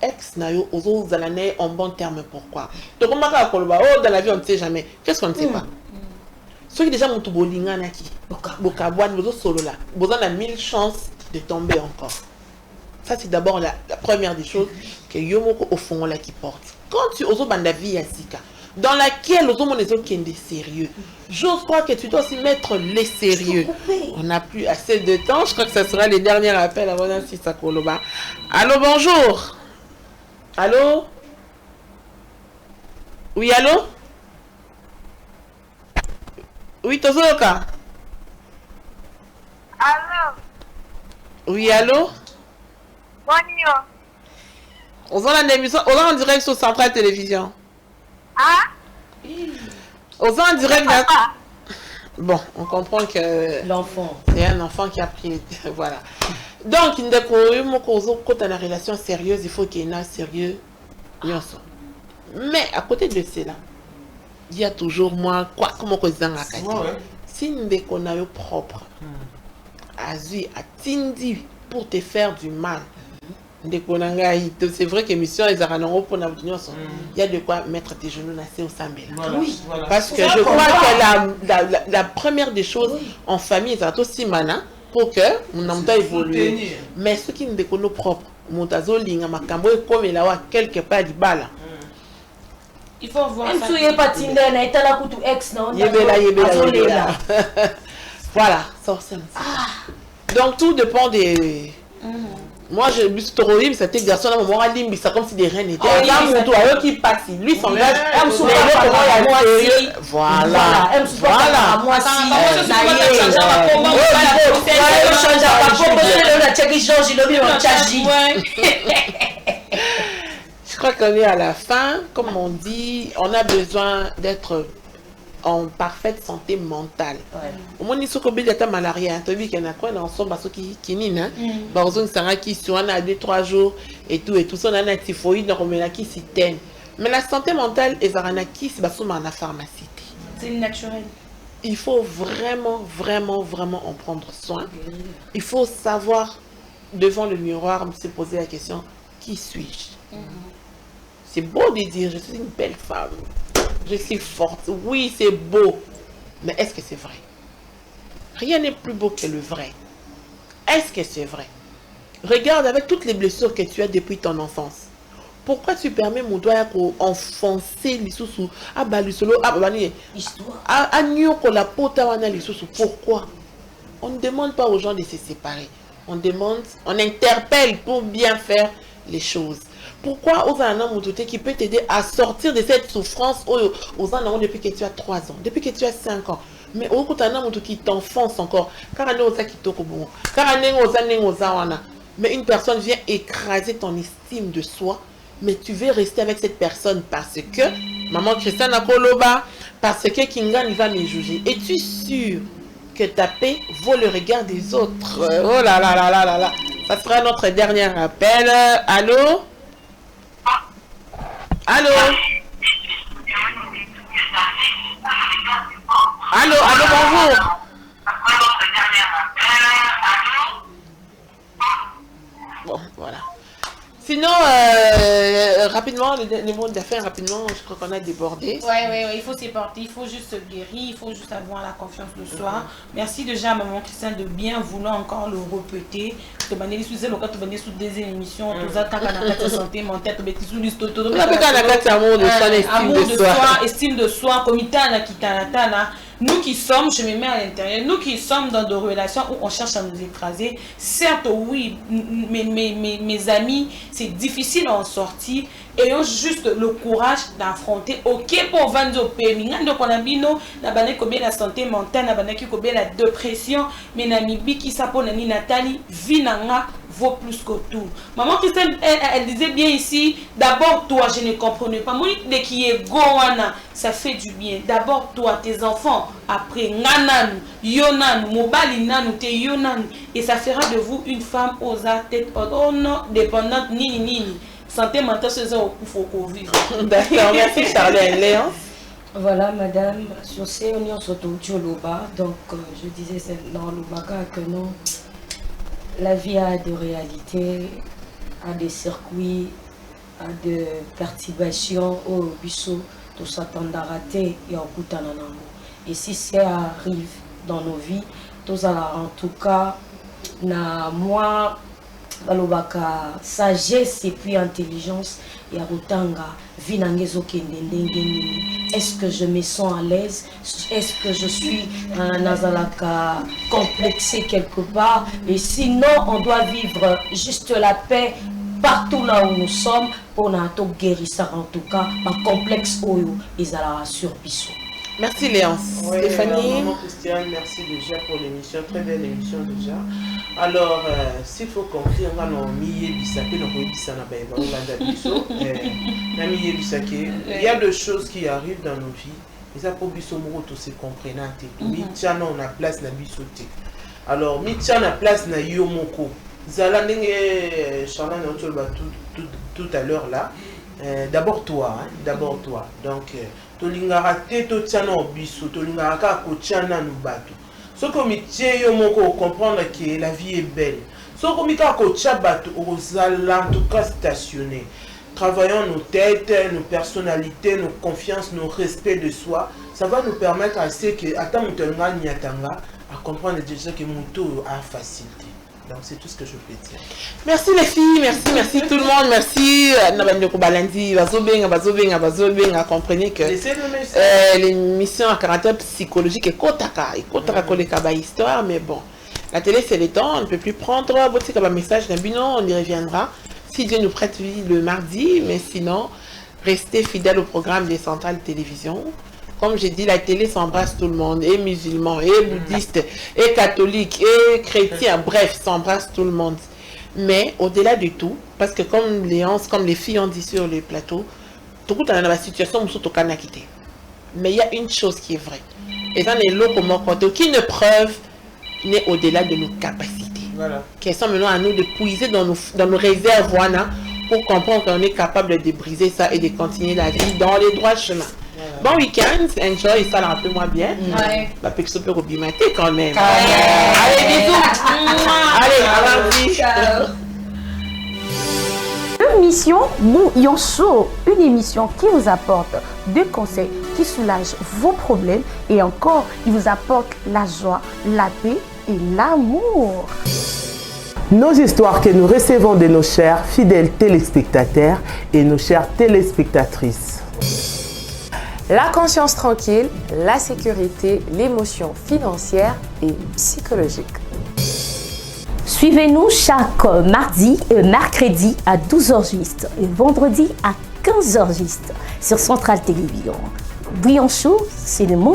Ex nayo ozo zalane en bon terme pourquoi? Donc on va kolba oh dans la vie on ne sait jamais. Qu'est-ce qu'on ne sait pas? Ceux qui déjà mon tout bolinga naki. Bokabwan bozo solo là. Bozo a 1000 chances de tomber encore. Ça c'est d'abord la première des choses que yomoko au fond là qui porte. Quand tu ozo banda vie asika dans laquelle on est sérieux. J'ose croire que tu dois aussi mettre les sérieux. On n'a plus assez de temps. Je crois que ce sera les derniers appels avant d'Assisa Koloba. Allô, bonjour. Allô? Oui, allô? Oui, Tozoka. Allô? Oui, allô? Bonjour. On a une émission, on est en direct sur Centrale Télévision. Ah? On est en direct. Bon, on comprend que l'enfant, c'est un enfant qui a pris. Voilà. Donc, quand on a une relation sérieuse, il faut qu'il y ait un sérieux. Mais à côté de cela, il y a toujours moi, quoi, comment on dit, si on a eu propre, Azu a tindi pour te faire du mal. C'est vrai que mission est il y a de quoi mettre tes genoux au sambé. Oui, parce que je crois que la première des choses en famille, c'est aussi mana pour que mon âme évolue. Mais ce qui nous déconne propre, mon tazo linga makambo et comme il a quelque part du bal. Il faut voir ça. Tu es pas Tinder, na etala kutu ex non. Yebela. Voilà, ça c'est ça. Donc tout dépend des. Moi, je me suis trop libre, c'était garçon là, mon limbi, ça comme si des reines étaient. Là, qui passe, lui, son âge, elle se voilà. Elle se voilà. Moi, je crois qu'on est à la fin. Comme on dit, on a besoin d'être en parfaite santé mentale. Au moins, il faut que tu aies malaria. Tu as vu qu'il y en a quoi dans son bateau qui n'est pas. Qui sur un à 2-3 jours et tout. Ça, on a un typhoïde, on a qui s'y teigne. Mais la santé mentale, c'est la pharmacie. C'est naturel. Il faut vraiment en prendre soin. Il faut savoir, devant le miroir, se poser la question, qui suis-je? C'est beau de dire, je suis une belle femme, je suis forte. Oui, c'est beau. Mais est-ce que c'est vrai? Rien n'est plus beau que le vrai. Est-ce que c'est vrai? Regarde avec toutes les blessures que tu as depuis ton enfance. Pourquoi tu permets mon doigt enfoncer les sous à balusolo à babani à nyoko la pota wana les sous? Pourquoi? On ne demande pas aux gens de se séparer. On demande, on interpelle pour bien faire les choses. Pourquoi aux gens qui peut t'aider à sortir de cette souffrance aux gens depuis que tu as 3 ans, depuis que tu as 5 ans? Mais au contraire, qui t'enfonce encore. Mais une personne vient écraser ton estime de soi. Mais tu veux rester avec cette personne parce que maman Christiane Akoloba, parce que Kingan va me juger. Es-tu sûr que ta paix vaut le regard des autres? Oh là là là là là là. Ça sera notre dernier appel. Allô? Allô? Allô, allô, bonjour. Bon, voilà. Sinon, rapidement, les mots d'affaires, rapidement, je crois qu'on a débordé. Ouais, il faut s'éporter, il faut juste se guérir, il faut juste avoir la confiance de soi. Merci déjà à maman Christiane de bien vouloir encore le répéter. Tu vas aller sous des émissions, tu vas la santé mentale, tu vas sous l'histoire. Amour de soi, estime de soi, comité à kitana. Nous qui sommes, je me mets à l'intérieur, nous qui sommes dans des relations où on cherche à nous écraser, certes oui, mes amis, c'est difficile à en sortir, ayons juste le courage d'affronter. Ok, pour vendre au pays, donc on a mis la santé mentale, la dépression, mais Namibi qui s'appelle Nathalie, Vinanga vaut plus que tout. Maman Christine, elle disait bien ici, d'abord toi, je ne comprenais pas. Moi, dès qu'il est goana, ça fait du bien. D'abord toi, tes enfants, après Nanan, Yonan, Mobali Nanou, te Yonan, et ça fera de vous une femme aux tête dépendante, ni. Santé mentale, c'est ça qu'il faut qu'on vive. D'accord, merci Charlène. Léon? Voilà, madame, sur ces unions Loba, donc je disais dans le baga que non, la vie a des réalités, a des circuits, a des perturbations au biseau, tout ça tend à rater et en coûtant en ango. Et si ça arrive dans nos vies, tout ça en tout cas, na moi, balobaka sagesse et puis intelligence et à rotanga vinangezo kendendengeni. Est-ce que je me sens à l'aise? Est-ce que je suis nazalaka complexé quelque part? Et sinon on doit vivre juste la paix partout là où nous sommes pour nous guérir ça en tout cas par complexe oyo ils allaient sur Bissau. Merci Léon. Oui, Stéphanie. Maman Christiane, merci déjà pour l'émission, très belle émission déjà. Alors, s'il faut conclure, on a mis il y a des choses qui arrivent dans nos vies, et ça pour Bissomoro tout se comprendre. Mitchana on a place na bisoté. Alors, Mitchana a place na Yomoko. Zala nenge Charlène tout à l'heure là. D'abord toi, hein, d'abord toi. Donc tolingara te to tiana obiso, tolingara ka ko tiana no bato. Soko mitie yo moko comprendre que la vie est belle. Soko mika ko tia bato ozala en tout cas stationné. Travaillons nos têtes, nos personnalités, nos confiances, nos respects de soi. Ça va nous permettre à ce que attendre à comprendre déjà que Mouto a facilité. Donc c'est tout ce que je peux dire. Merci les filles, merci tout le monde, merci. Comprenez que l'émission à caractère psychologique est kotaka histoire, mais bon, la télé c'est le temps, on ne peut plus prendre votre message on y reviendra. Si Dieu nous prête vie le mardi, mais sinon, restez fidèles au programme des centrales télévision. Comme j'ai dit, la télé s'embrasse tout le monde, et musulmans, et bouddhistes, et catholiques, et chrétiens, bref, s'embrasse tout le monde. Mais au-delà de tout, parce que comme les filles ont dit sur le plateau, tout le monde dans la situation où quitter. Mais il y a une chose qui est vraie. Et dans les lots comme aucune preuve n'est au-delà de nos capacités. Voilà. Qui sont maintenant à nous de puiser dans nos réserves pour comprendre qu'on est capable de briser ça et de continuer la vie dans les droits chemins. Bon week-end, enjoy, ça un peu moins bien. Bah, peut-être peut rebimater quand même. Allez, bisous. Allez, à lundi. Émission Bouillon Chaud, une émission qui vous apporte des conseils qui soulagent vos problèmes et encore, qui vous apporte la joie, la paix et l'amour. Nos histoires que nous recevons de nos chers fidèles téléspectateurs et nos chères téléspectatrices. La conscience tranquille, la sécurité, l'émotion financière et psychologique. Suivez-nous chaque mardi et mercredi à 12h juste et vendredi à 15h juste sur Centrale Télévision. Bouillon Chaud, c'est le monde.